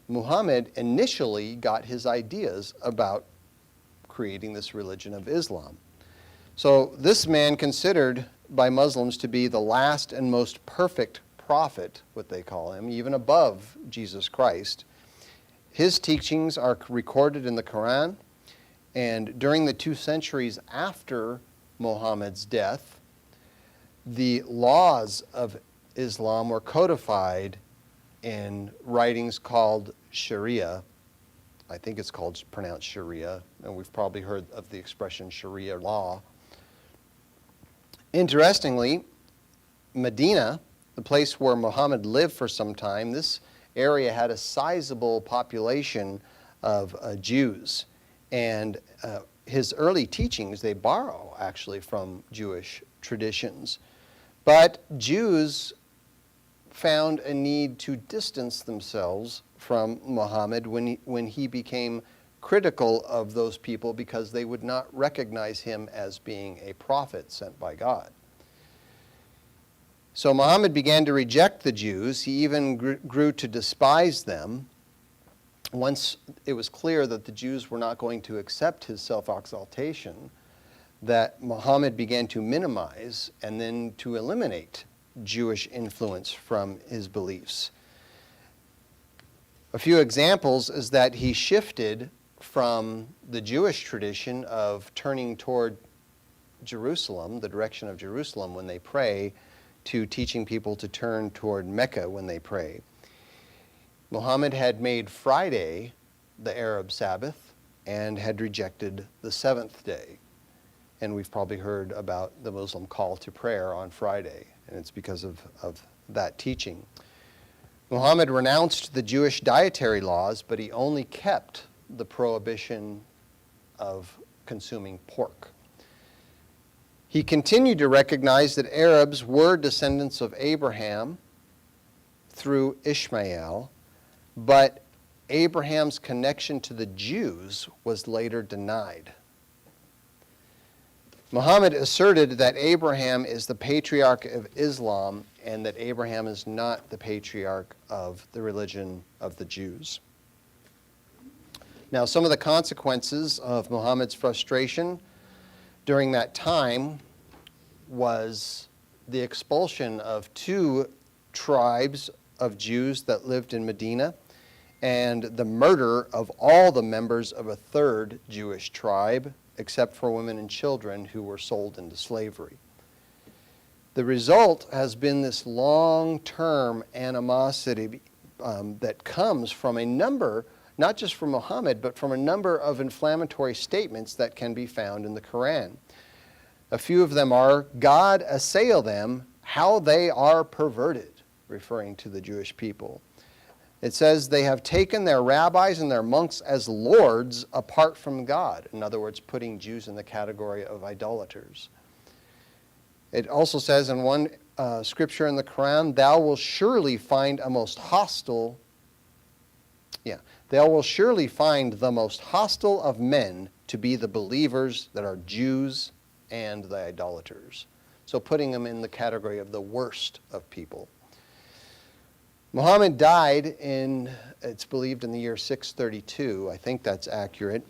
Muhammad initially got his ideas about creating this religion of Islam. So this man, considered by Muslims to be the last and most perfect prophet, what they call him, even above Jesus Christ, his teachings are recorded in the Quran, and during the 2 centuries after Muhammad's death, the laws of Islam were codified in writings called Sharia. I think it's pronounced Sharia, and we've probably heard of the expression Sharia law. Interestingly, Medina, the place where Muhammad lived for some time, this area had a sizable population of Jews, and his early teachings, they borrow actually from Jewish traditions. But Jews found a need to distance themselves from Muhammad when he became critical of those people, because they would not recognize him as being a prophet sent by God. So Muhammad began to reject the Jews. He even grew to despise them. Once it was clear that the Jews were not going to accept his self-exaltation, that Muhammad began to minimize and then to eliminate Jewish influence from his beliefs. A few examples is that he shifted from the Jewish tradition of turning toward Jerusalem, the direction of Jerusalem when they pray, to teaching people to turn toward Mecca when they pray. Muhammad had made Friday the Arab Sabbath and had rejected the seventh day. And we've probably heard about the Muslim call to prayer on Friday, and it's because of that teaching. Muhammad renounced the Jewish dietary laws, but he only kept the prohibition of consuming pork. He continued to recognize that Arabs were descendants of Abraham through Ishmael, but Abraham's connection to the Jews was later denied. Muhammad asserted that Abraham is the patriarch of Islam and that Abraham is not the patriarch of the religion of the Jews. Now, some of the consequences of Muhammad's frustration during that time was the expulsion of 2 tribes of Jews that lived in Medina and the murder of all the members of a 3rd Jewish tribe, except for women and children who were sold into slavery. The result has been this long-term animosity that comes from a number, not just from Muhammad, but from a number of inflammatory statements that can be found in the Quran. A few of them are, God assail them, how they are perverted, referring to the Jewish people. It says they have taken their rabbis and their monks as lords apart from God. In other words, putting Jews in the category of idolaters. It also says in one scripture in the Quran, thou will surely find the most hostile of men to be the believers that are Jews and the idolaters. So putting them in the category of the worst of people. Muhammad died it's believed in the year 632. I think that's accurate.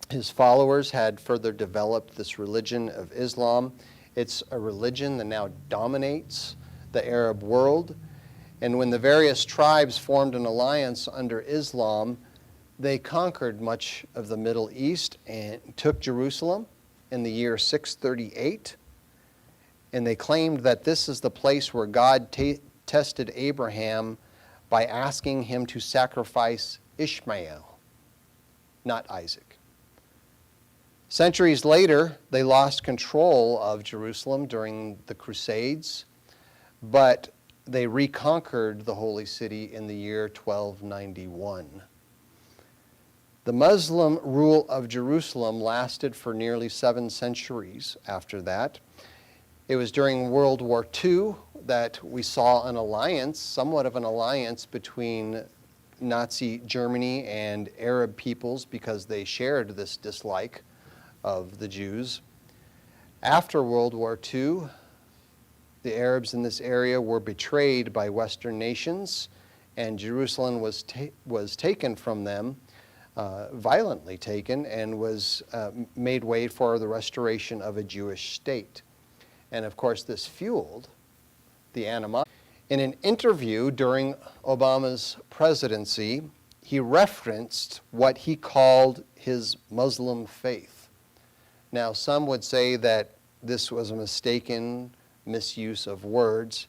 His followers had further developed this religion of Islam. It's a religion that now dominates the Arab world. And when the various tribes formed an alliance under Islam, they conquered much of the Middle East and took Jerusalem in the year 638. And they claimed that this is the place where God tested Abraham by asking him to sacrifice Ishmael, not Isaac. Centuries later, they lost control of Jerusalem during the Crusades, but they reconquered the holy city in the year 1291. The Muslim rule of Jerusalem lasted for nearly 7 centuries after that. It was during World War II that we saw an alliance, somewhat of an alliance between Nazi Germany and Arab peoples because they shared this dislike of the Jews. After World War II, the Arabs in this area were betrayed by Western nations, and Jerusalem was taken from them, violently taken, and was made way for the restoration of a Jewish state. And of course, this fueled the animosity. In an interview during Obama's presidency, he referenced what he called his Muslim faith. Now, some would say that this was a mistaken misuse of words.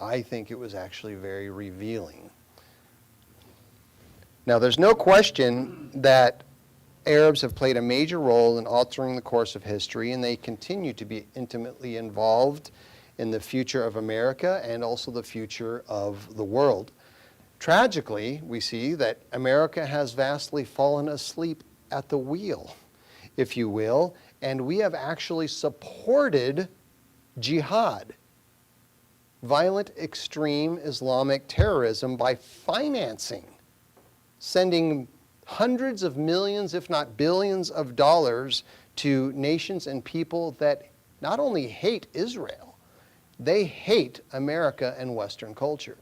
I think it was actually very revealing. Now, there's no question that Arabs have played a major role in altering the course of history, and they continue to be intimately involved in the future of America and also the future of the world. Tragically, we see that America has vastly fallen asleep at the wheel, if you will, and we have actually supported jihad, violent extreme Islamic terrorism, by sending hundreds of millions, if not billions of dollars to nations and people that not only hate Israel, they hate America and Western culture.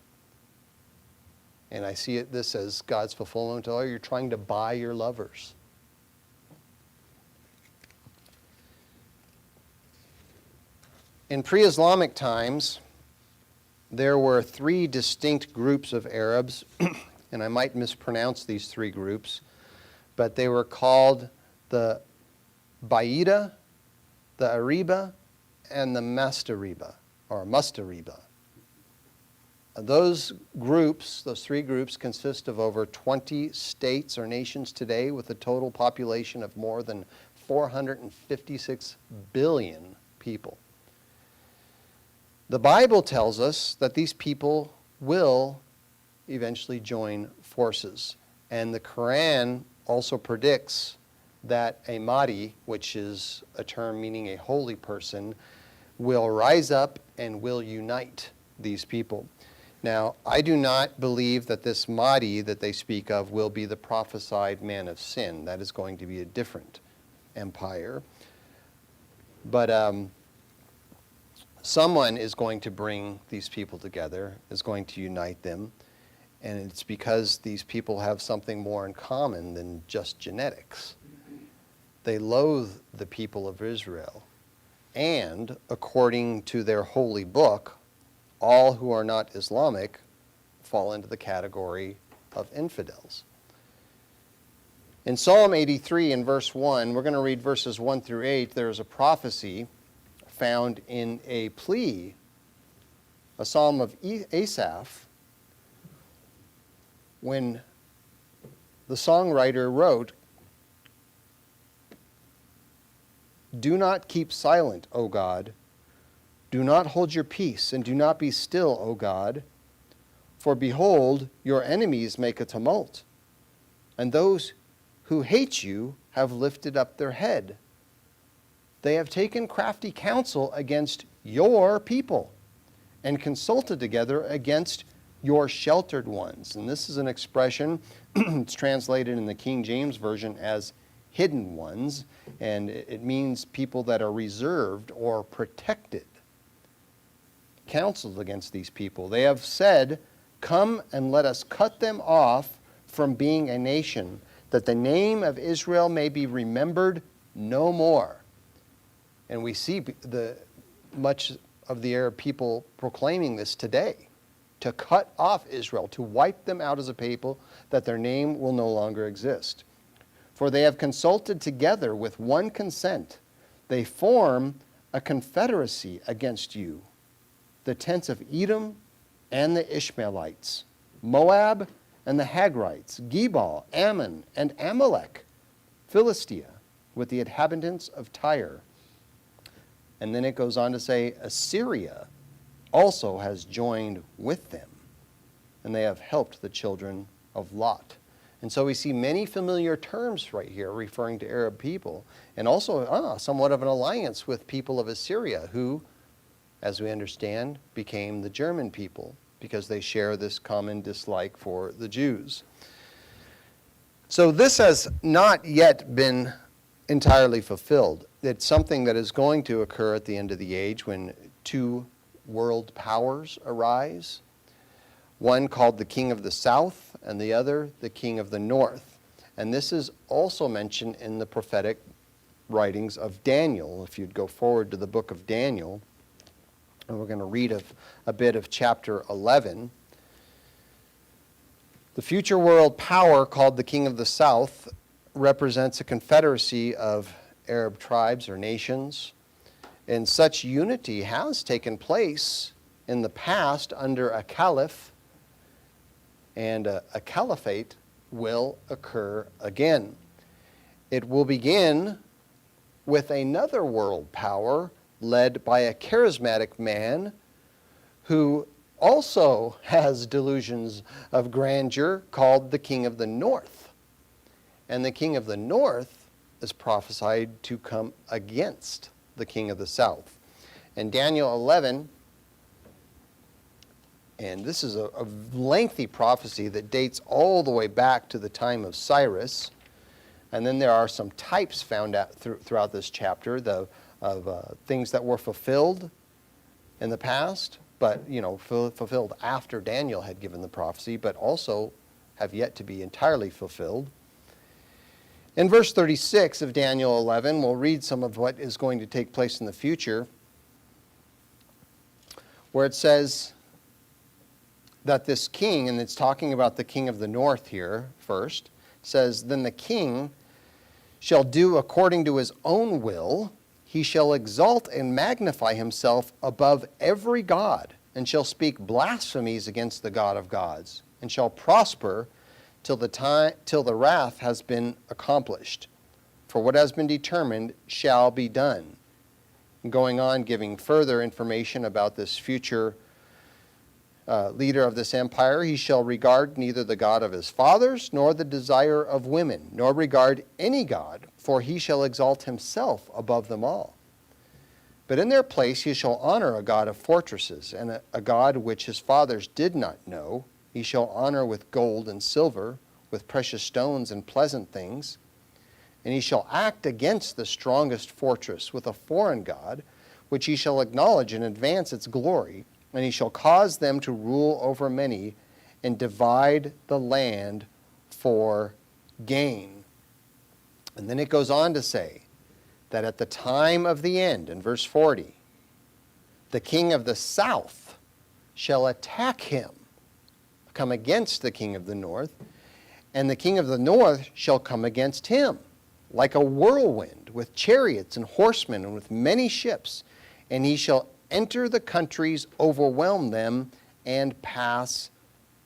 And I see this as God's fulfillment. Oh, you're trying to buy your lovers. In pre-Islamic times, there were three distinct groups of Arabs, and I might mispronounce these three groups, but they were called the Baida, the Ariba, and the Mastariba, or Mustariba. Those groups, those three groups, consist of over 20 states or nations today with a total population of more than 456 billion people. The Bible tells us that these people will eventually join forces. And the Quran also predicts that a Mahdi, which is a term meaning a holy person, will rise up and will unite these people. Now, I do not believe that this Mahdi that they speak of will be the prophesied man of sin. That is going to be a different empire. But someone is going to bring these people together, is going to unite them, and it's because these people have something more in common than just genetics. They loathe the people of Israel, and according to their holy book, all who are not Islamic fall into the category of infidels. In Psalm 83 in verse 1, we're going to read verses 1 through 8, there's a prophecy found in a plea, a psalm of Asaph, when the songwriter wrote, "Do not keep silent, O God. Do not hold your peace, and do not be still, O God. For behold, your enemies make a tumult, and those who hate you have lifted up their head. They have taken crafty counsel against your people, and consulted together against your sheltered ones." And this is an expression, it's translated in the King James Version as hidden ones, and it means people that are reserved or protected. Counseled against these people. They have said, "Come and let us cut them off from being a nation, that the name of Israel may be remembered no more." And we see much of the Arab people proclaiming this today, to cut off Israel, to wipe them out as a people, that their name will no longer exist. For they have consulted together with one consent. They form a confederacy against you, the tents of Edom and the Ishmaelites, Moab and the Hagrites, Gebal, Ammon, and Amalek, Philistia, with the inhabitants of Tyre. And then it goes on to say, Assyria also has joined with them, and they have helped the children of Lot. And so we see many familiar terms right here referring to Arab people, and also somewhat of an alliance with people of Assyria, who, as we understand, became the German people because they share this common dislike for the Jews. So this has not yet been entirely fulfilled. It's something that is going to occur at the end of the age when two world powers arise, one called the King of the South and the other the King of the North. And this is also mentioned in the prophetic writings of Daniel. If you'd go forward to the book of Daniel, and we're going to read a bit of chapter 11. The future world power called the King of the South represents a confederacy of Arab tribes or nations. And such unity has taken place in the past under a caliph, and a caliphate will occur again. It will begin with another world power led by a charismatic man who also has delusions of grandeur, called the King of the North. And the King of the North is prophesied to come against the King of the South. In Daniel 11, and this is a lengthy prophecy that dates all the way back to the time of Cyrus, and then there are some types found out throughout this chapter of things that were fulfilled in the past, but fulfilled after Daniel had given the prophecy, but also have yet to be entirely fulfilled. In verse 36 of Daniel 11, we'll read some of what is going to take place in the future. where it says that this king, and it's talking about the king of the north here first, says, then the king shall do according to his own will. He shall exalt and magnify himself above every god, and shall speak blasphemies against the God of gods, and shall prosper till the wrath has been accomplished. For what has been determined shall be done. And going on, giving further information about this future leader of this empire, he shall regard neither the God of his fathers, nor the desire of women, nor regard any god, for he shall exalt himself above them all. But in their place he shall honor a god of fortresses, and a god which his fathers did not know. He shall honor with gold and silver, with precious stones and pleasant things. And he shall act against the strongest fortress with a foreign god, which he shall acknowledge and advance its glory. And he shall cause them to rule over many, and divide the land for gain. And then it goes on to say that at the time of the end, in verse 40, the king of the south shall attack him, come against the king of the north, and the king of the north shall come against him, like a whirlwind, with chariots and horsemen, and with many ships. And he shall enter the countries, overwhelm them, and pass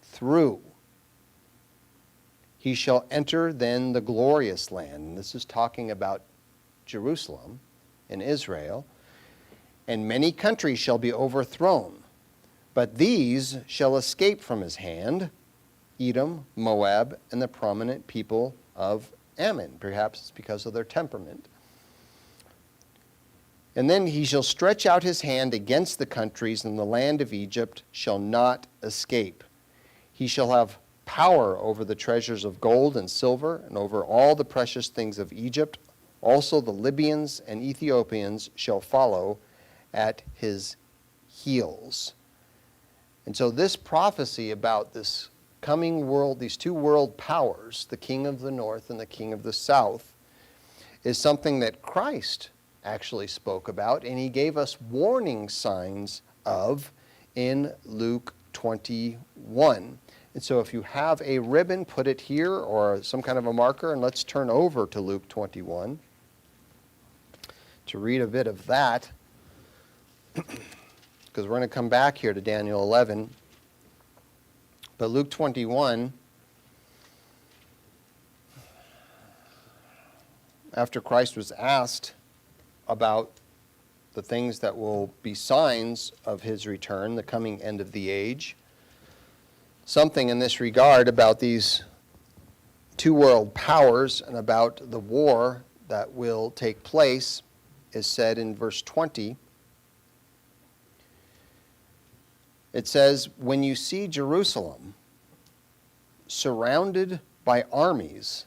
through. He shall enter then the glorious land. And this is talking about Jerusalem and Israel. And many countries shall be overthrown, but these shall escape from his hand: Edom, Moab, and the prominent people of Ammon. Perhaps it's because of their temperament. And then he shall stretch out his hand against the countries, and the land of Egypt shall not escape. He shall have power over the treasures of gold and silver, and over all the precious things of Egypt. Also the Libyans and Ethiopians shall follow at his heels. And so this prophecy about this coming world, these two world powers, the king of the north and the king of the south, is something that Christ actually spoke about, and he gave us warning signs of in Luke 21. And so if you have a ribbon, put it here, or some kind of a marker, and let's turn over to Luke 21 to read a bit of that, because we're going to come back here to Daniel 11. But Luke 21, after Christ was asked about the things that will be signs of his return, the coming end of the age, something in this regard about these two world powers and about the war that will take place is said in verse 20. It says, when you see Jerusalem surrounded by armies,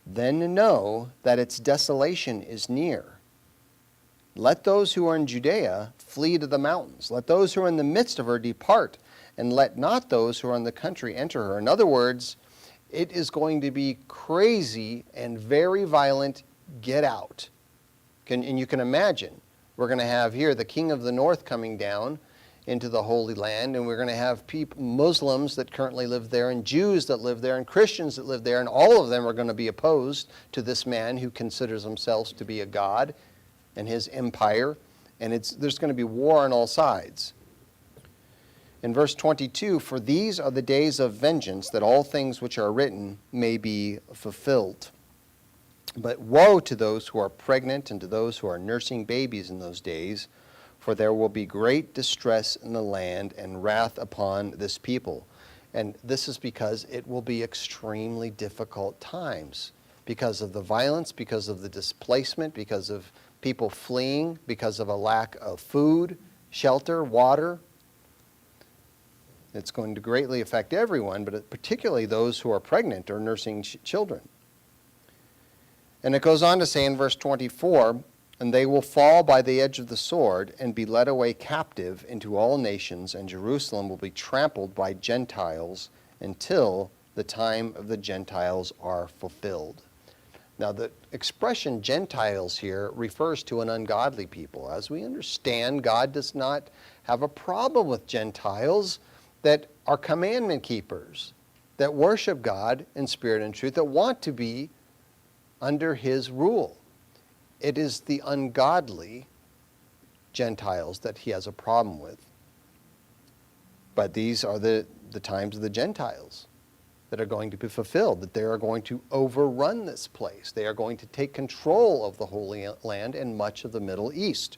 then know that its desolation is near. Let those who are in Judea flee to the mountains. Let those who are in the midst of her depart, and let not those who are in the country enter her. In other words, it is going to be crazy and very violent. Get out. And you can imagine, we're going to have here the king of the north coming down into the Holy Land, and we're going to have Muslims that currently live there, and Jews that live there, and Christians that live there, and all of them are going to be opposed to this man who considers himself to be a god and his empire, and there's going to be war on all sides. In verse 22, for these are the days of vengeance, that all things which are written may be fulfilled. But woe to those who are pregnant and to those who are nursing babies in those days, for there will be great distress in the land and wrath upon this people. And this is because it will be extremely difficult times because of the violence, because of the displacement, because of people fleeing, because of a lack of food, shelter, water. It's going to greatly affect everyone, but particularly those who are pregnant or nursing children. And it goes on to say in verse 24, and they will fall by the edge of the sword and be led away captive into all nations, and Jerusalem will be trampled by Gentiles until the time of the Gentiles are fulfilled. Now, the expression Gentiles here refers to an ungodly people. As we understand, God does not have a problem with Gentiles that are commandment keepers, that worship God in spirit and truth, that want to be under his rule. It is the ungodly Gentiles that he has a problem with. But these are the times of the Gentiles that are going to be fulfilled, that they are going to overrun this place. They are going to take control of the Holy Land and much of the Middle East.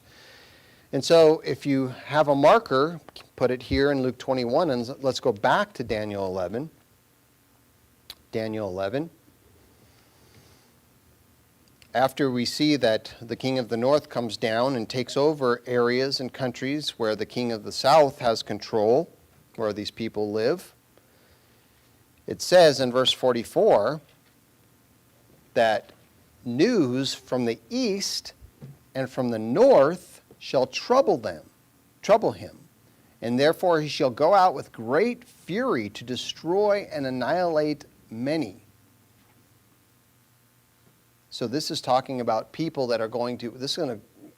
And so if you have a marker, put it here in Luke 21, and let's go back to Daniel 11. Daniel 11. After we see that the king of the north comes down and takes over areas and countries where the king of the south has control, where these people live, it says in verse 44 that news from the east and from the north shall trouble him, and therefore he shall go out with great fury to destroy and annihilate many. So this is talking about people that are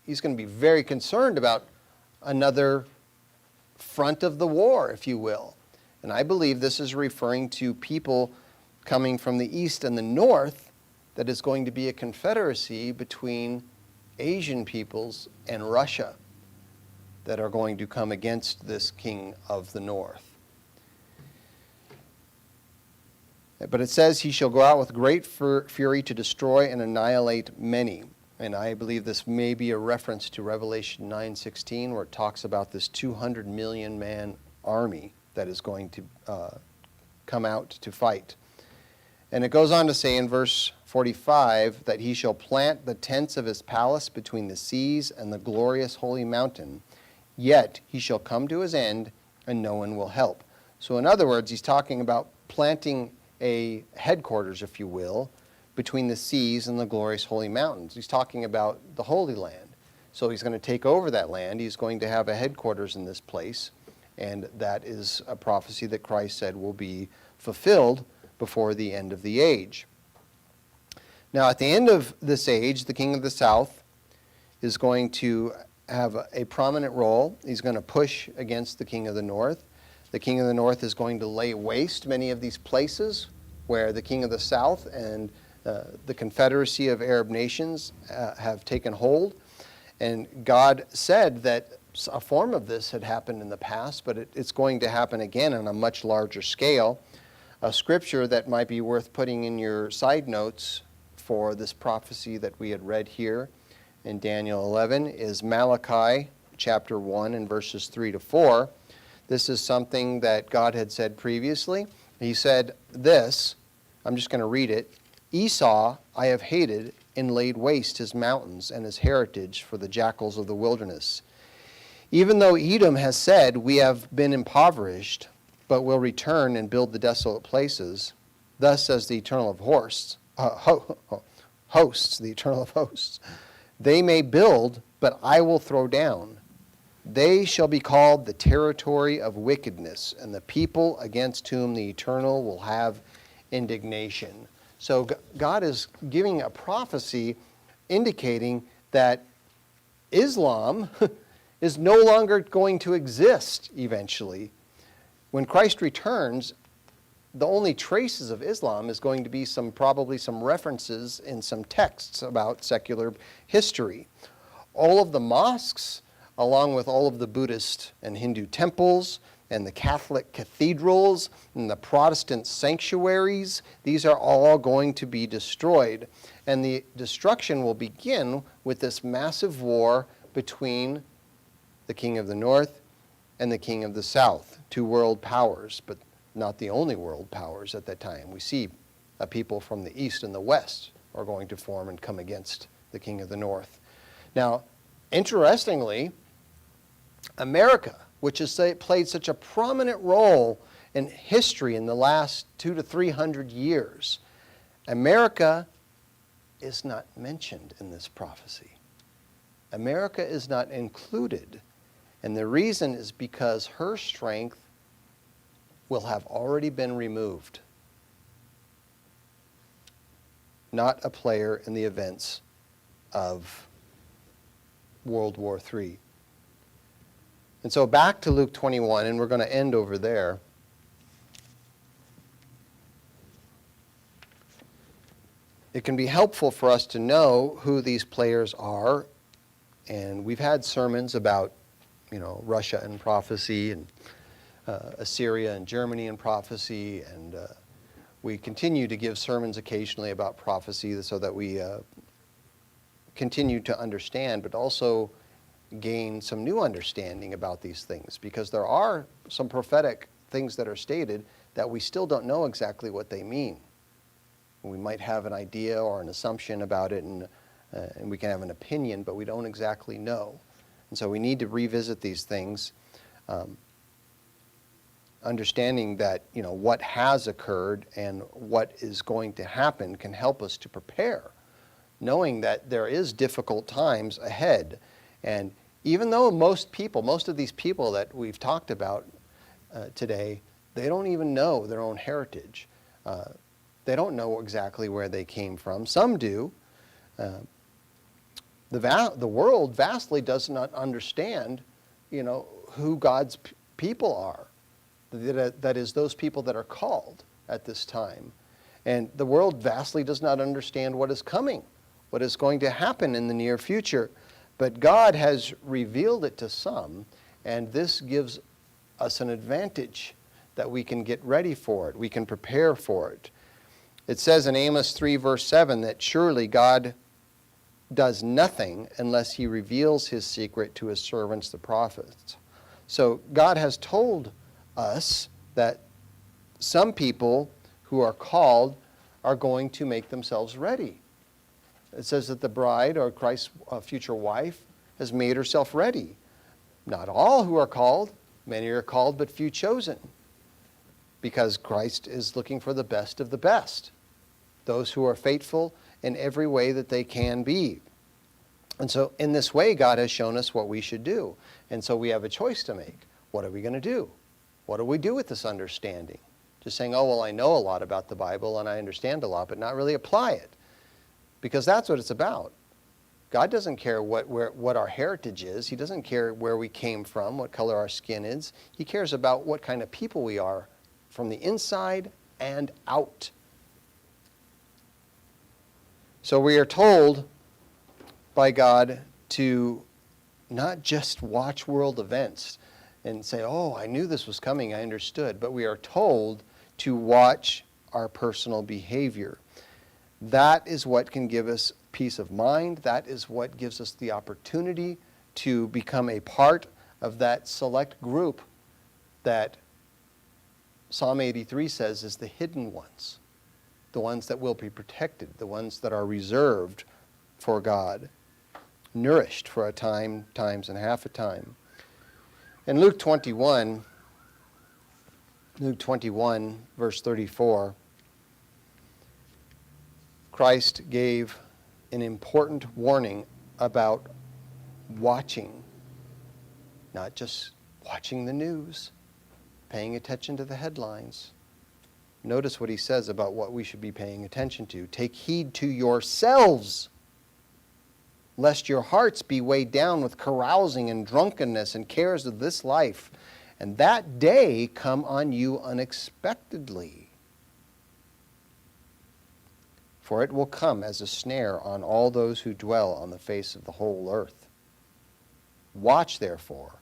he's going to be very concerned about another front of the war, if you will. And I believe this is referring to people coming from the east and the north, that is going to be a confederacy between Asian peoples and Russia that are going to come against this king of the north. But it says he shall go out with great fury to destroy and annihilate many. And I believe this may be a reference to Revelation 9:16, where it talks about this 200 million man army that is going to come out to fight. And it goes on to say in verse 45 that he shall plant the tents of his palace between the seas and the glorious holy mountain, yet he shall come to his end and no one will help. So in other words, he's talking about planting a headquarters, if you will, between the seas and the glorious holy mountains. He's talking about the Holy Land. So he's going to take over that land. He's going to have a headquarters in this place. And that is a prophecy that Christ said will be fulfilled before the end of the age. Now, at the end of this age, the king of the south is going to have a prominent role. He's going to push against the king of the north. The king of the north is going to lay waste many of these places where the king of the south and the confederacy of Arab nations have taken hold. And God said that a form of this had happened in the past, but it's going to happen again on a much larger scale. A scripture that might be worth putting in your side notes for this prophecy that we had read here in Daniel 11 is Malachi chapter 1 and verses 3 to 4. This is something that God had said previously. He said this, I'm just going to read it. Esau I have hated and laid waste his mountains and his heritage for the jackals of the wilderness. Even though Edom has said, we have been impoverished, but will return and build the desolate places, thus says the eternal of hosts, the eternal of hosts, they may build, but I will throw down. They shall be called the territory of wickedness, and the people against whom the eternal will have indignation. So God is giving a prophecy indicating that Islam is no longer going to exist eventually. When Christ returns, the only traces of Islam is going to be probably some references in some texts about secular history. All of the mosques, along with all of the Buddhist and Hindu temples and the Catholic cathedrals and the Protestant sanctuaries, these are all going to be destroyed. And the destruction will begin with this massive war between the king of the north and the king of the south, two world powers, but not the only world powers at that time. We see people from the east and the west are going to form and come against the king of the north. Now, interestingly, America, which has played such a prominent role in history in the last 200 to 300 years, America is not mentioned in this prophecy. America is not included. And the reason is because her strength will have already been removed. not a player in the events of World War III. And so back to Luke 21, and we're going to end over there. It can be helpful for us to know who these players are, and we've had sermons about, Russia and prophecy, and Assyria and Germany and prophecy, and we continue to give sermons occasionally about prophecy so that we continue to understand, but also gain some new understanding about these things, because there are some prophetic things that are stated that we still don't know exactly what they mean. We might have an idea or an assumption about it, and we can have an opinion, but we don't exactly know. And so we need to revisit these things, understanding that what has occurred and what is going to happen can help us to prepare, knowing that there is difficult times ahead. And even though most of these people that we've talked about today, they don't even know their own heritage. They don't know exactly where they came from. Some do. The world vastly does not understand, who God's people are. That is, those people that are called at this time. And the world vastly does not understand what is coming, what is going to happen in the near future. But God has revealed it to some, and this gives us an advantage that we can get ready for it. We can prepare for it. It says in Amos 3, verse 7, that surely God does nothing unless he reveals his secret to his servants, the prophets. So God has told us that some people who are called are going to make themselves ready. It says that the bride, or Christ's future wife, has made herself ready. Not all who are called. Many are called, but few chosen. Because Christ is looking for the best of the best. Those who are faithful in every way that they can be. And so in this way, God has shown us what we should do. And so we have a choice to make. What are we going to do? What do we do with this understanding? Just saying, oh, well, I know a lot about the Bible and I understand a lot, but not really apply it. Because that's what it's about. God doesn't care what our heritage is. He doesn't care where we came from, what color our skin is. He cares about what kind of people we are from the inside and out. So we are told by God to not just watch world events and say, oh, I knew this was coming, I understood, but we are told to watch our personal behavior. That is what can give us peace of mind. That is what gives us the opportunity to become a part of that select group that Psalm 83 says is the hidden ones. The ones that will be protected, the ones that are reserved for God, nourished for a time, times and half a time. In Luke 21, verse 34, Christ gave an important warning about watching, not just watching the news, paying attention to the headlines. Notice what he says about what we should be paying attention to. Take heed to yourselves, lest your hearts be weighed down with carousing and drunkenness and cares of this life, and that day come on you unexpectedly. For it will come as a snare on all those who dwell on the face of the whole earth. Watch, therefore,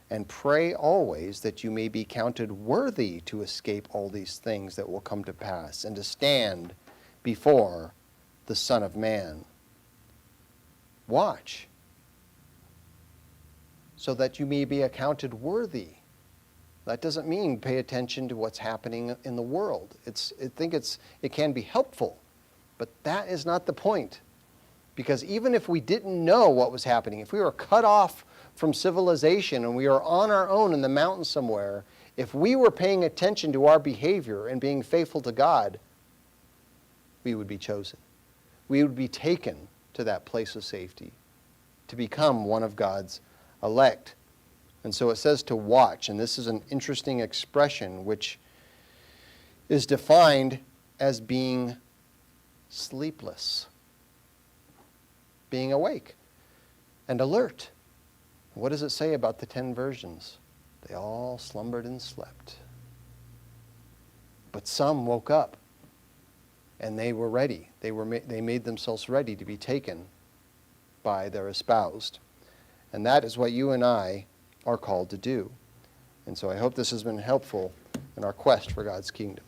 and pray always that you may be counted worthy to escape all these things that will come to pass, and to stand before the Son of Man. Watch, so that you may be accounted worthy. That doesn't mean pay attention to what's happening in the world. It can be helpful, but that is not the point. Because even if we didn't know what was happening, if we were cut off from civilization and we were on our own in the mountains somewhere, if we were paying attention to our behavior and being faithful to God, we would be chosen. We would be taken to that place of safety, to become one of God's elect. And so it says to watch, and this is an interesting expression which is defined as being sleepless, being awake and alert. What does it say about the 10 virgins? They all slumbered and slept. But some woke up, and they were ready. They made themselves ready to be taken by their espoused. And that is what you and I are called to do. And so I hope this has been helpful in our quest for God's kingdom.